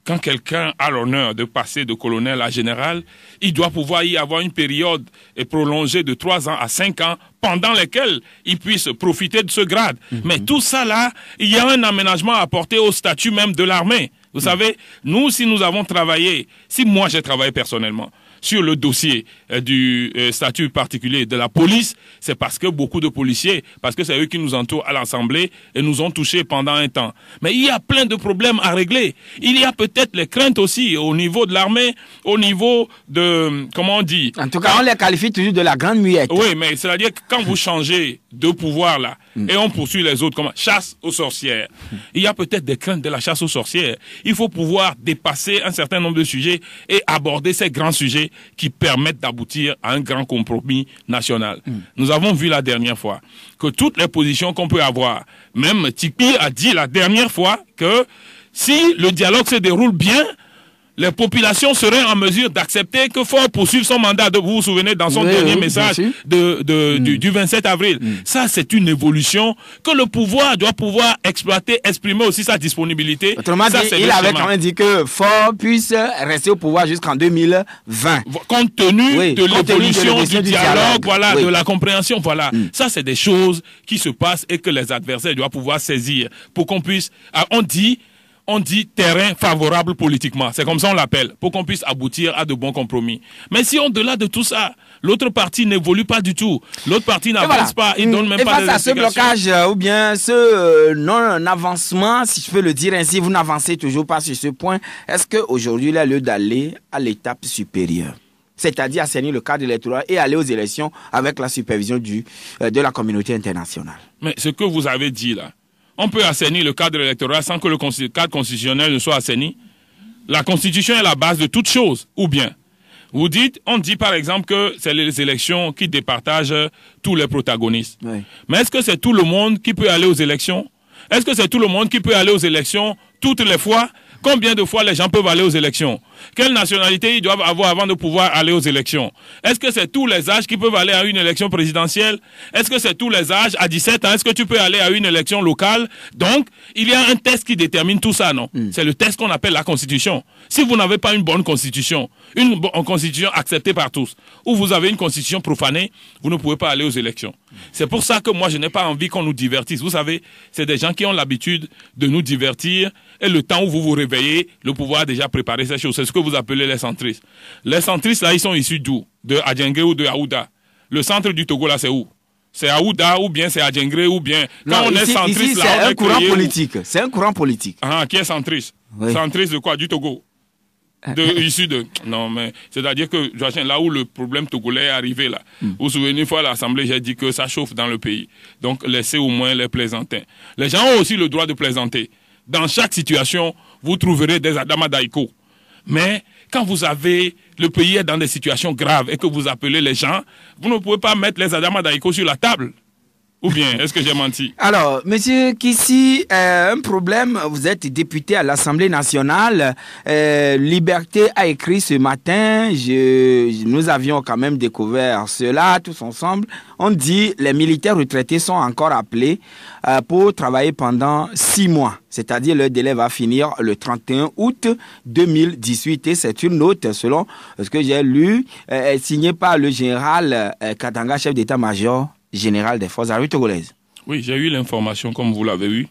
Quand quelqu'un a l'honneur de passer de colonel à général, il doit pouvoir y avoir une période prolongée de 3 ans à 5 ans pendant lesquels il puisse profiter de ce grade. Mais tout ça là, il y a un aménagement à apporter au statut même de l'armée. Vous savez, nous, si nous avons travaillé, si moi j'ai travaillé personnellement sur le dossier du statut particulier de la police, c'est parce que beaucoup de policiers, parce que c'est eux qui nous entourent à l'Assemblée et nous ont touchés pendant un temps. Mais il y a plein de problèmes à régler. Il y a peut-être les craintes aussi au niveau de l'armée, au niveau de, comment on dit? En tout cas, on les qualifie toujours de la grande muette. Oui, mais c'est-à-dire que quand vous changez de pouvoir là, et on poursuit les autres comme chasse aux sorcières, il y a peut-être des craintes de la chasse aux sorcières. Il faut pouvoir dépasser un certain nombre de sujets et aborder ces grands sujets qui permettent d'aboutir à un grand compromis national. Nous avons vu la dernière fois que toutes les positions qu'on peut avoir, même Tipi a dit la dernière fois que si le dialogue se déroule bien, les populations seraient en mesure d'accepter que Faure poursuive son mandat. Vous vous souvenez dans son dernier message du 27 avril. Ça, c'est une évolution que le pouvoir doit pouvoir exploiter, exprimer aussi sa disponibilité. Autrement dit, il avait quand même dit que Faure puisse rester au pouvoir jusqu'en 2020. Compte tenu de l'évolution du dialogue, voilà, de la compréhension, voilà. Ça, c'est des choses qui se passent et que les adversaires doivent pouvoir saisir pour qu'on puisse... On dit terrain favorable politiquement. C'est comme ça on l'appelle, pour qu'on puisse aboutir à de bons compromis. Mais si au-delà de tout ça, l'autre partie n'évolue pas du tout, l'autre partie n'avance pas, il donne même pas de face à ce blocage ou bien ce non-avancement, si je peux le dire ainsi, vous n'avancez toujours pas sur ce point, est-ce qu'aujourd'hui, il y a lieu d'aller à l'étape supérieure? C'est-à-dire assainir le cadre électoral et aller aux élections avec la supervision de la communauté internationale. Mais ce que vous avez dit là, on peut assainir le cadre électoral sans que le cadre constitutionnel ne soit assaini. La Constitution est la base de toute chose. Ou bien, on dit par exemple que c'est les élections qui départagent tous les protagonistes. Oui. Mais est-ce que c'est tout le monde qui peut aller aux élections? Est-ce que c'est tout le monde qui peut aller aux élections toutes les fois? Combien de fois les gens peuvent aller aux élections? Quelle nationalité ils doivent avoir avant de pouvoir aller aux élections? Est-ce que c'est tous les âges qui peuvent aller à une élection présidentielle? Est-ce que c'est tous les âges à 17 ans? Est-ce que tu peux aller à une élection locale? Donc, il y a un test qui détermine tout ça, non? C'est le test qu'on appelle la Constitution. Si vous n'avez pas une bonne Constitution, une Constitution acceptée par tous, ou vous avez une Constitution profanée, vous ne pouvez pas aller aux élections. C'est pour ça que moi, je n'ai pas envie qu'on nous divertisse. Vous savez, c'est des gens qui ont l'habitude de nous divertir et le temps où vous vous réveillez, le pouvoir a déjà préparé ces choses. C'est ce que vous appelez les centristes. Les centristes, là, ils sont issus d'où? De Adjengré ou de Aouda. Le centre du Togo, là, c'est où? C'est Aouda ou bien c'est Adjengré ou bien... Quand on est centriste, ici, là, c'est un courant politique. C'est un courant politique. Ah, qui est centriste? Oui. Centriste de quoi? Du Togo? Issu de... Non, mais c'est-à-dire que, là où le problème togolais est arrivé, là, vous vous souvenez, une fois à l'Assemblée, j'ai dit que ça chauffe dans le pays. Donc, laissez au moins les plaisantins. Les gens ont aussi le droit de plaisanter. Dans chaque situation, vous trouverez des Adama Daïko. Mais quand vous avez, le pays est dans des situations graves et que vous appelez les gens, vous ne pouvez pas mettre les Adama Daïko sur la table. Ou bien, est-ce que j'ai menti? Alors, monsieur Kissi, un problème, vous êtes député à l'Assemblée nationale. Liberté a écrit ce matin, nous avions quand même découvert cela tous ensemble. On dit les militaires retraités sont encore appelés pour travailler pendant 6 mois. C'est-à-dire le délai va finir le 31 août 2018. Et c'est une note, selon ce que j'ai lu, signée par le général Katanga, chef d'état-major général des forces armées togolaises. Oui, j'ai eu l'information comme vous l'avez eu.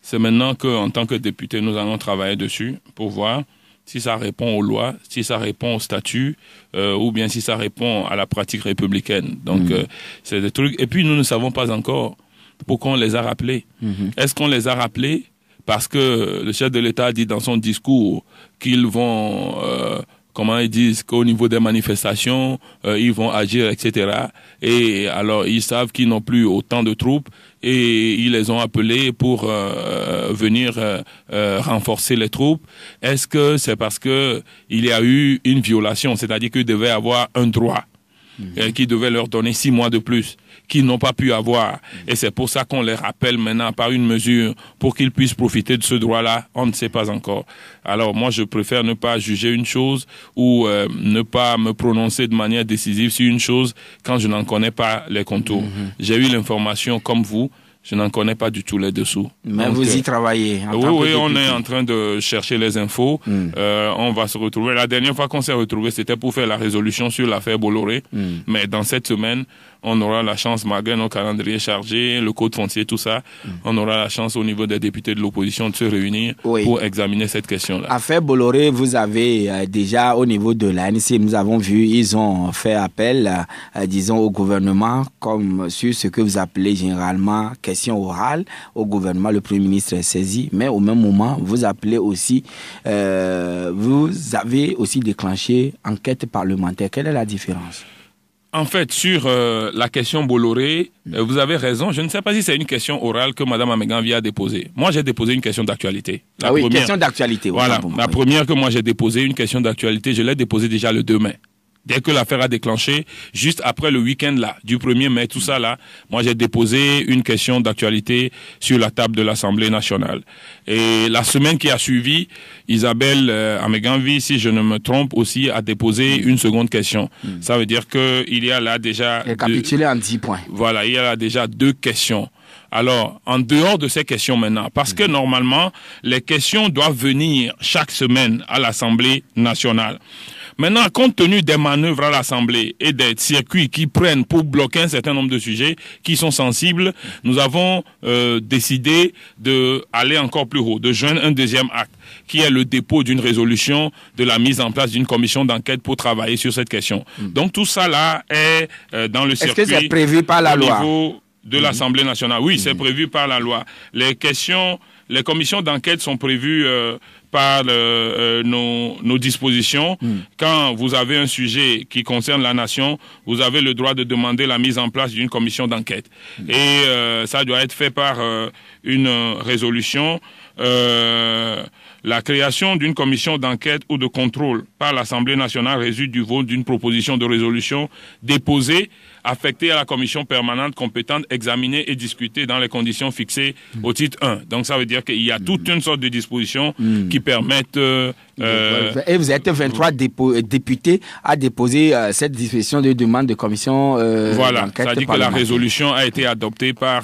C'est maintenant qu'en tant que député, nous allons travailler dessus pour voir si ça répond aux lois, si ça répond au statut, ou bien si ça répond à la pratique républicaine. Donc, c'est des trucs. Et puis, nous ne savons pas encore pourquoi on les a rappelés. Est-ce qu'on les a rappelés parce que le chef de l'État a dit dans son discours qu'ils vont comment ils disent qu'au niveau des manifestations, ils vont agir, etc. Et alors, ils savent qu'ils n'ont plus autant de troupes et ils les ont appelés pour venir renforcer les troupes. Est-ce que c'est parce que il y a eu une violation, c'est-à-dire qu'ils devaient avoir un droit qui devait leur donner 6 mois de plus, qu'ils n'ont pas pu avoir. Et c'est pour ça qu'on les rappelle maintenant par une mesure pour qu'ils puissent profiter de ce droit-là. On ne sait pas encore. Alors moi, je préfère ne pas juger une chose ou ne pas me prononcer de manière décisive sur une chose quand je n'en connais pas les contours. J'ai eu l'information comme vous. Je n'en connais pas du tout les dessous. Mais donc, vous y travaillez. Oui, on est en train de chercher les infos. On va se retrouver. La dernière fois qu'on s'est retrouvés, c'était pour faire la résolution sur l'affaire Bolloré. Mais dans cette semaine, on aura la chance, malgré nos calendriers chargés, le code foncier, tout ça, on aura la chance au niveau des députés de l'opposition de se réunir pour examiner cette question-là. Affaire Bolloré, vous avez déjà au niveau de l'ANC, nous avons vu, ils ont fait appel, disons, au gouvernement, comme sur ce que vous appelez généralement question orale au gouvernement. Le Premier ministre est saisi, mais au même moment, vous appelez aussi, vous avez aussi déclenché enquête parlementaire. Quelle est la différence? En fait, sur la question Bolloré, vous avez raison. Je ne sais pas si c'est une question orale que Mme Ameganvi a déposée. Moi, j'ai déposé une question d'actualité. Question d'actualité. Voilà, la première que moi j'ai déposée, une question d'actualité, je l'ai déposée déjà le 2 mai. Dès que l'affaire a déclenché, juste après le week-end là, du 1er mai, tout ça là, moi j'ai déposé une question d'actualité sur la table de l'Assemblée nationale. Et la semaine qui a suivi, Isabelle Ameganvi, si je ne me trompe aussi, a déposé une seconde question. Ça veut dire qu'il y a là déjà... Récapitulé en 10 points. Voilà, il y a là déjà 2 questions. Alors, en dehors de ces questions maintenant, parce que normalement, les questions doivent venir chaque semaine à l'Assemblée nationale. Maintenant, compte tenu des manœuvres à l'Assemblée et des circuits qui prennent pour bloquer un certain nombre de sujets qui sont sensibles, nous avons décidé d'aller encore plus haut, de joindre un deuxième acte, qui est le dépôt d'une résolution de la mise en place d'une commission d'enquête pour travailler sur cette question. Donc tout ça là est dans le circuit. Est-ce que c'est prévu par la loi? Au niveau de l'Assemblée nationale. Oui, c'est prévu par la loi. Les commissions d'enquête sont prévues par nos dispositions. Quand vous avez un sujet qui concerne la nation, vous avez le droit de demander la mise en place d'une commission d'enquête. Et ça doit être fait par une résolution. La création d'une commission d'enquête ou de contrôle par l'Assemblée nationale résulte du vote d'une proposition de résolution déposée, affectée à la commission permanente compétente, examinée et discutée dans les conditions fixées au titre 1. Donc ça veut dire qu'il y a toute une sorte de dispositions qui permettent... et vous êtes 23 députés à déposer cette disposition de demande de commission voilà, d'enquête. Ça dit que la résolution a été adoptée par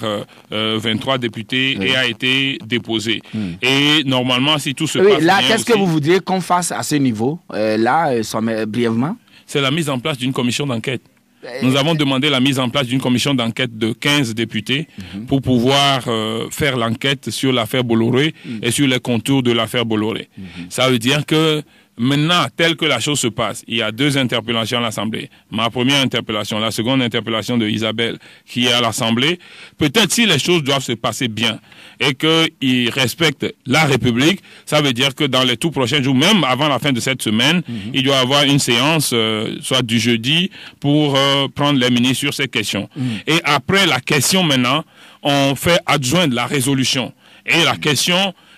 23 députés et a été déposée. Et normalement, si tout se passe là, bien qu'est-ce que vous voudriez qu'on fasse à ce niveau? Brièvement? C'est la mise en place d'une commission d'enquête. Nous avons demandé la mise en place d'une commission d'enquête de 15 députés pour pouvoir faire l'enquête sur l'affaire Bolloré et sur les contours de l'affaire Bolloré. Ça veut dire que maintenant, tel que la chose se passe, il y a 2 interpellations à l'Assemblée. Ma première interpellation, la seconde interpellation de Isabelle qui est à l'Assemblée. Peut-être si les choses doivent se passer bien et qu'ils respectent la République, ça veut dire que dans les tout prochains jours, même avant la fin de cette semaine, il doit y avoir une séance, soit du jeudi, pour prendre les ministres sur ces questions. Et après la question maintenant, on fait adjoindre la résolution. Et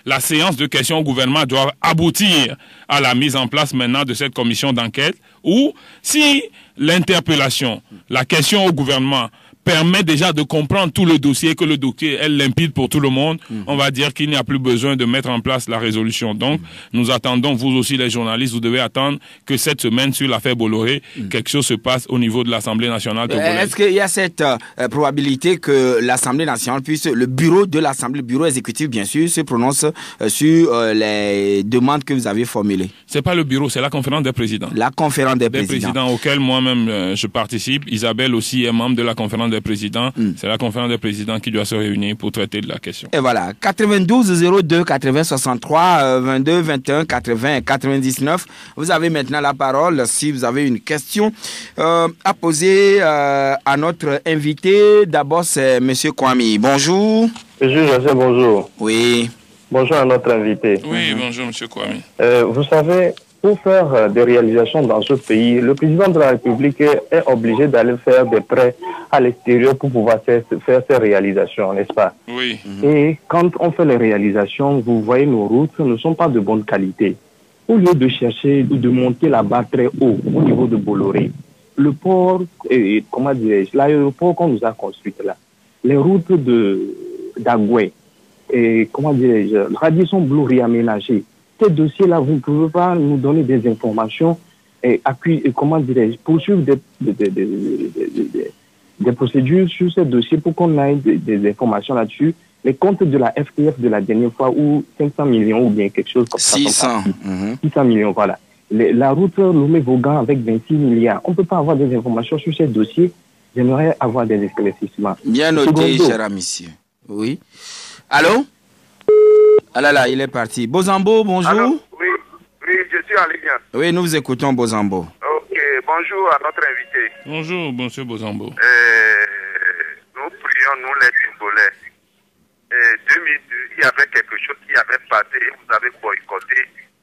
la séance de questions au gouvernement doit aboutir à la mise en place maintenant de cette commission d'enquête où, si l'interpellation, la question au gouvernement permet déjà de comprendre tout le dossier, que le dossier est limpide pour tout le monde, on va dire qu'il n'y a plus besoin de mettre en place la résolution. Donc, nous attendons, vous aussi les journalistes, vous devez attendre que cette semaine, sur l'affaire Bolloré, quelque chose se passe au niveau de l'Assemblée nationale togolaise. Est-ce qu'il y a cette probabilité que l'Assemblée nationale puisse, le bureau de l'Assemblée, le bureau exécutif bien sûr, se prononce sur les demandes que vous avez formulées? C'est pas le bureau, c'est la conférence des présidents. La conférence des présidents. Auquel moi-même je participe. Isabelle aussi est membre de la conférence des présidents. C'est la conférence des présidents qui doit se réunir pour traiter de la question. Et voilà, 92 02 80 63 22 21 80 99. Vous avez maintenant la parole si vous avez une question à poser à notre invité. D'abord, c'est Monsieur Kwame. Bonjour. Monsieur José, bonjour. Oui. Bonjour à notre invité. Oui, bonjour Monsieur Kwame. Vous savez, pour faire des réalisations dans ce pays, le président de la République est obligé d'aller faire des prêts à l'extérieur pour pouvoir faire ces réalisations, n'est-ce pas? Oui. Et quand on fait les réalisations, vous voyez, nos routes ne sont pas de bonne qualité. Au lieu de chercher, de monter la barre très haut au niveau de Bolloré, le port, comment dirais-je, l'aéroport qu'on nous a construit là, les routes d'Agoué, et comment dirais-je, Radisson Blu réaménagé. Ces dossiers-là, vous ne pouvez pas nous donner des informations et comment dirais-je, poursuivre des procédures sur ces dossiers pour qu'on ait des informations là-dessus. Les comptes de la FTF de la dernière fois, où 500 millions ou bien quelque chose comme 600. ça. 600 millions, voilà. La route Lomé-Vaughan avec 26 milliards. On ne peut pas avoir des informations sur ces dossiers. J'aimerais avoir des éclaircissements. Bien noté, cher ami. Oui. Allô? Ah là là, il est parti. Bozambo, bonjour. Allô? Oui, je suis en ligne. Oui, nous vous écoutons, Bozambo. Ok, bonjour à notre invité. Bonjour, monsieur Bozambo. Nous prions, nous les Congolais. 2002, il y avait quelque chose qui avait passé et vous avez boycotté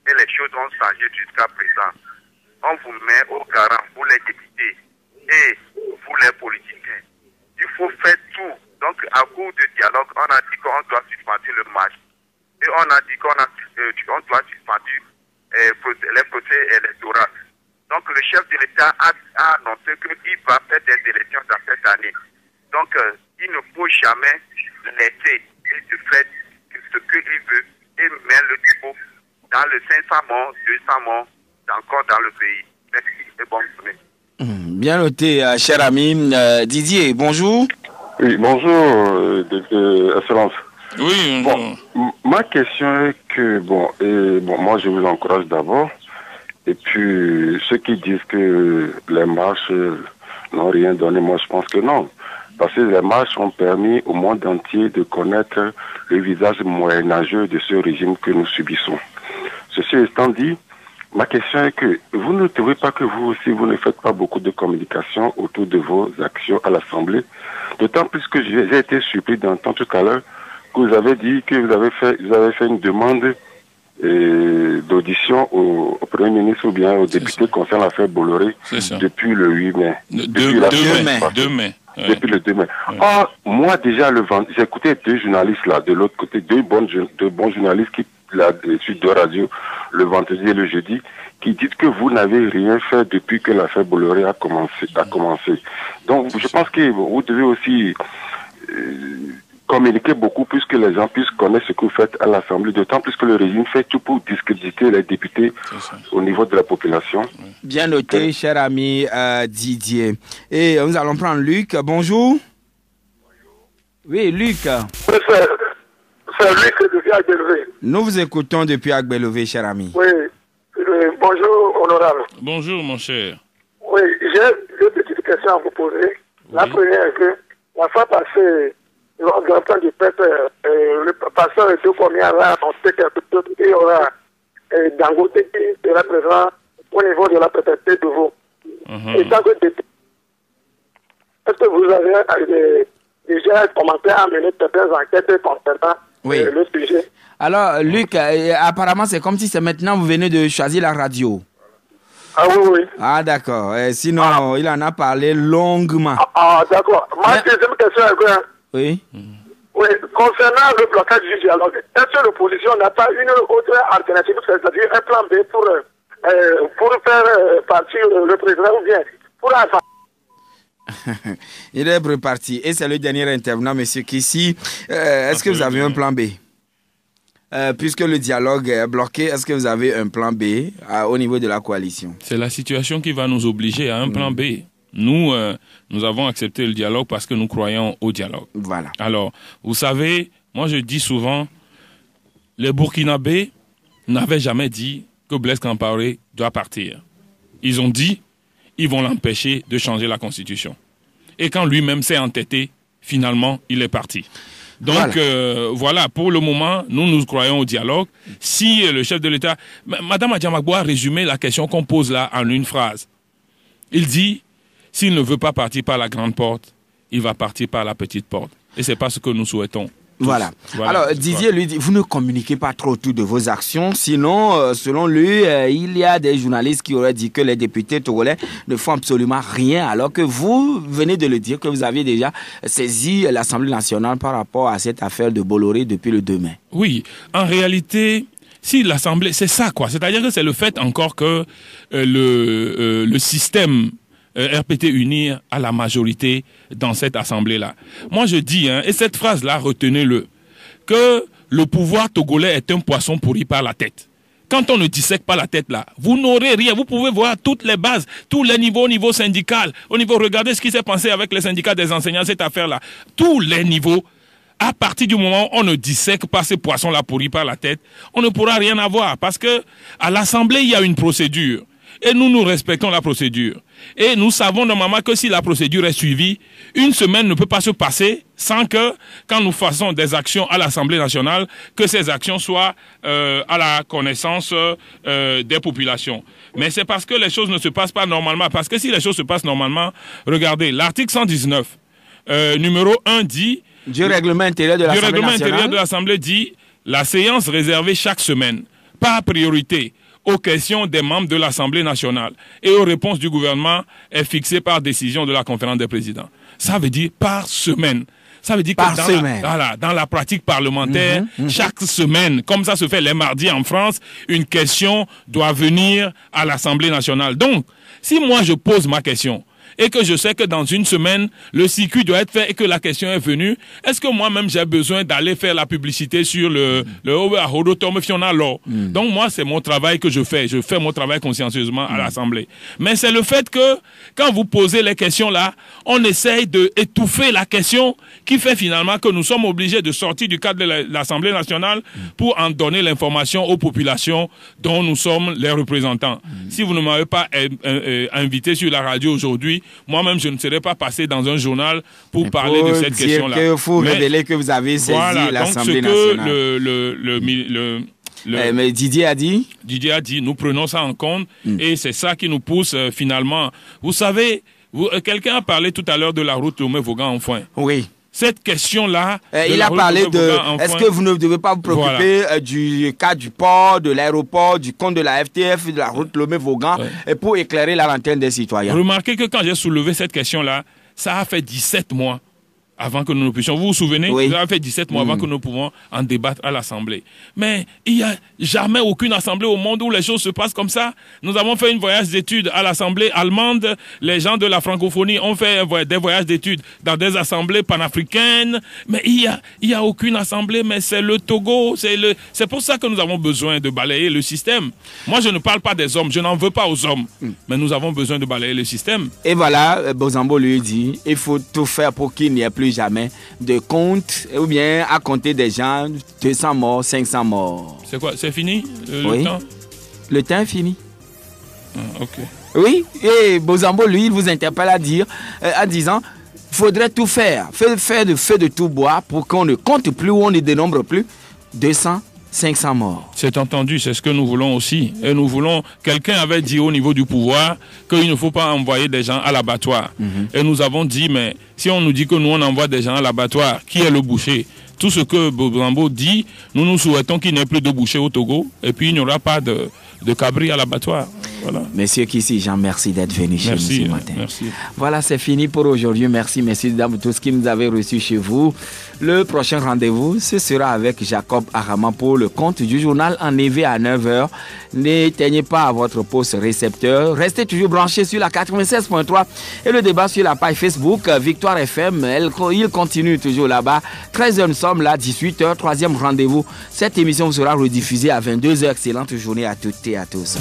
et les choses ont changé jusqu'à présent. On vous met au garant, vous les députés et vous les politiciens. Il faut faire tout. Donc, à cours de dialogue, on a dit qu'on doit suspendre le match. Et on a dit qu'on doit suspendre les procès électoraux. Donc, le chef de l'État a annoncé qu'il va faire des élections dans cette année. Donc, il ne faut jamais laisser de faire ce qu'il veut et mettre le dépôt dans le 500 morts, 200 morts, encore dans le pays. Merci et bonne journée. Bien noté, cher ami. Didier, bonjour. Oui, bonjour, Excellence. Oui, bonjour. Bon, ma question est que, moi je vous encourage d'abord. Et puis, ceux qui disent que les marches n'ont rien donné, moi je pense que non. Parce que les marches ont permis au monde entier de connaître le visage moyenâgeux de ce régime que nous subissons. Ceci étant dit, ma question est que vous ne trouvez pas que vous aussi, vous ne faites pas beaucoup de communication autour de vos actions à l'Assemblée? D'autant plus que j'ai été surpris d'entendre tout à l'heure que vous avez dit que vous avez fait une demande d'audition au Premier ministre ou bien au député concernant l'affaire Bolloré depuis le 8 mai. Depuis le 2 mai. Or, moi déjà, j'ai écouté deux journalistes là, de l'autre côté, deux bons journalistes qui, sur deux radios, le vendredi et le jeudi, qui disent que vous n'avez rien fait depuis que l'affaire Bolloré a commencé. Donc, je pense que vous devez aussi communiquer beaucoup plus que les gens puissent connaître ce que vous faites à l'Assemblée, d'autant plus que le régime fait tout pour discréditer les députés au niveau de la population. Bien noté, cher ami Didier. Et nous allons prendre Luc. Bonjour. Oui, Luc. C'est Luc depuis Agbelové. Nous vous écoutons depuis Agbelové, cher ami. Oui. Bonjour, honorable. Bonjour, mon cher. Oui, j'ai deux petites questions à vous poser. La première est que la fois passée, lors de l'entente du peuple, le pasteur de combien va annoncer quelque chose qu'il y aura Dangote qui sera présent au niveau de la préfecture de vous. Et tant que est-ce que vous avez déjà commencé à mener certaines enquêtes concernant le sujet? Alors, Luc, apparemment, c'est comme si c'est maintenant vous venez de choisir la radio. Ah oui. Ah, d'accord. Sinon, il en a parlé longuement. Ah, d'accord. Ma deuxième question est que... Oui. Oui, concernant le blocage du dialogue, est-ce que l'opposition n'a pas une autre alternative, c'est-à-dire un plan B pour faire partir le président ou bien pour avancer? Il est reparti. Et c'est le dernier intervenant, M. Kissi. Est-ce que vous avez un plan B? Puisque le dialogue est bloqué, est-ce que vous avez un plan B au niveau de la coalition? C'est la situation qui va nous obliger à un plan B. Nous avons accepté le dialogue parce que nous croyons au dialogue. Voilà. Alors, vous savez, moi je dis souvent, les Burkinabés n'avaient jamais dit que Blaise Compaoré doit partir. Ils ont dit, ils vont l'empêcher de changer la Constitution. Et quand lui-même s'est entêté, finalement, il est parti. Donc, voilà, pour le moment, nous croyons au dialogue. Si le chef de l'État... Madame Adjamagbo a résumé la question qu'on pose là en une phrase. Il dit... S'il ne veut pas partir par la grande porte, il va partir par la petite porte. Et ce n'est pas ce que nous souhaitons. Voilà. Alors, Didier lui dit, vous ne communiquez pas trop tout de vos actions, sinon, selon lui, il y a des journalistes qui auraient dit que les députés togolais ne font absolument rien, alors que vous venez de le dire, que vous aviez déjà saisi l'Assemblée nationale par rapport à cette affaire de Bolloré depuis le 2 mai. Oui, en réalité, si l'Assemblée, c'est ça quoi, c'est-à-dire que c'est le fait encore que le système RPT uni à la majorité dans cette assemblée-là. Moi, je dis, et cette phrase-là, retenez-le, que le pouvoir togolais est un poisson pourri par la tête. Quand on ne dissèque pas la tête là, vous n'aurez rien. Vous pouvez voir toutes les bases, tous les niveaux, au niveau syndical, au niveau, regardez ce qui s'est passé avec les syndicats des enseignants, cette affaire-là. Tous les niveaux, à partir du moment où on ne dissèque pas ces poissons-là pourris par la tête, on ne pourra rien avoir. Parce que à l'Assemblée, il y a une procédure. Et nous respectons la procédure. Et nous savons normalement que si la procédure est suivie, une semaine ne peut pas se passer sans que, quand nous faisons des actions à l'Assemblée nationale, que ces actions soient à la connaissance des populations. Mais c'est parce que les choses ne se passent pas normalement. Parce que si les choses se passent normalement, regardez, l'article 119, numéro 1 dit... Du règlement intérieur de l'Assemblée dit la séance réservée chaque semaine, par priorité, aux questions des membres de l'Assemblée nationale et aux réponses du gouvernement est fixée par décision de la conférence des présidents. Ça veut dire par semaine. Ça veut dire que dans la pratique parlementaire, chaque semaine, comme ça se fait les mardis en France, une question doit venir à l'Assemblée nationale. Donc, si moi je pose ma question, et que je sais que dans une semaine, le circuit doit être fait et que la question est venue, est-ce que moi-même j'ai besoin d'aller faire la publicité sur le Donc moi, c'est mon travail que je fais. Je fais mon travail consciencieusement à l'Assemblée. Mais c'est le fait que, quand vous posez les questions là, on essaye d'étouffer la question qui fait finalement que nous sommes obligés de sortir du cadre de l'Assemblée nationale pour en donner l'information aux populations dont nous sommes les représentants. Si vous ne m'avez pas invité sur la radio aujourd'hui, moi-même, je ne serais pas passé dans un journal pour parler de cette question-là. Il faut révéler que vous avez saisi l'Assemblée nationale. Mais Didier a dit, nous prenons ça en compte et c'est ça qui nous pousse finalement. Vous savez, quelqu'un a parlé tout à l'heure de la route Lomé-Vaughan-Enfouin. Oui. Cette question-là... il a parlé de... Est-ce que vous ne devez pas vous préoccuper du cas du port, de l'aéroport, du compte de la FTF, de la route Lomé-Vaughan, pour éclairer la lanterne des citoyens? Remarquez que quand j'ai soulevé cette question-là, ça a fait 17 mois avant que nous puissions. Vous vous souvenez? Oui. Ça a fait 17 mois avant que nous pouvons en débattre à l'Assemblée. Mais il n'y a jamais aucune Assemblée au monde où les choses se passent comme ça. Nous avons fait un voyage d'études à l'Assemblée allemande. Les gens de la francophonie ont fait des voyages d'études dans des assemblées panafricaines. Mais il y a aucune Assemblée. Mais c'est le Togo. C'est pour ça que nous avons besoin de balayer le système. Moi, je ne parle pas des hommes. Je n'en veux pas aux hommes. Mais nous avons besoin de balayer le système. Et voilà, Bozambo lui dit, il faut tout faire pour qu'il n'y ait plus jamais de compte, ou bien à compter des gens, 200 morts, 500 morts. C'est quoi? C'est fini le temps? Le temps est fini. Ok. Oui, et Bozambo, lui, il vous interpelle en disant, faudrait tout faire de feu de tout bois pour qu'on ne compte plus ou on ne dénombre plus 200, 500 morts. C'est entendu, c'est ce que nous voulons aussi. Et nous voulons, quelqu'un avait dit au niveau du pouvoir qu'il ne faut pas envoyer des gens à l'abattoir. Et nous avons dit, mais si on nous dit que nous on envoie des gens à l'abattoir, qui est le boucher? Tout ce que Bozambo dit, nous souhaitons qu'il n'y ait plus de boucher au Togo et puis il n'y aura pas de cabri à l'abattoir. Voilà. Monsieur Kissi, Jean, merci d'être venu chez nous ce matin. Merci. Voilà, c'est fini pour aujourd'hui. Merci, messieurs, dames, tous qui nous avez reçus chez vous. Le prochain rendez-vous, ce sera avec Jacob Arama pour le compte du journal en EV à 9h. N'éteignez pas votre poste récepteur. Restez toujours branchés sur la 96.3 et le débat sur la page Facebook Victoire FM. Il continue toujours là-bas. 13h, nous sommes là, 18h, troisième rendez-vous. Cette émission sera rediffusée à 22h. Excellente journée à toutes et à tous.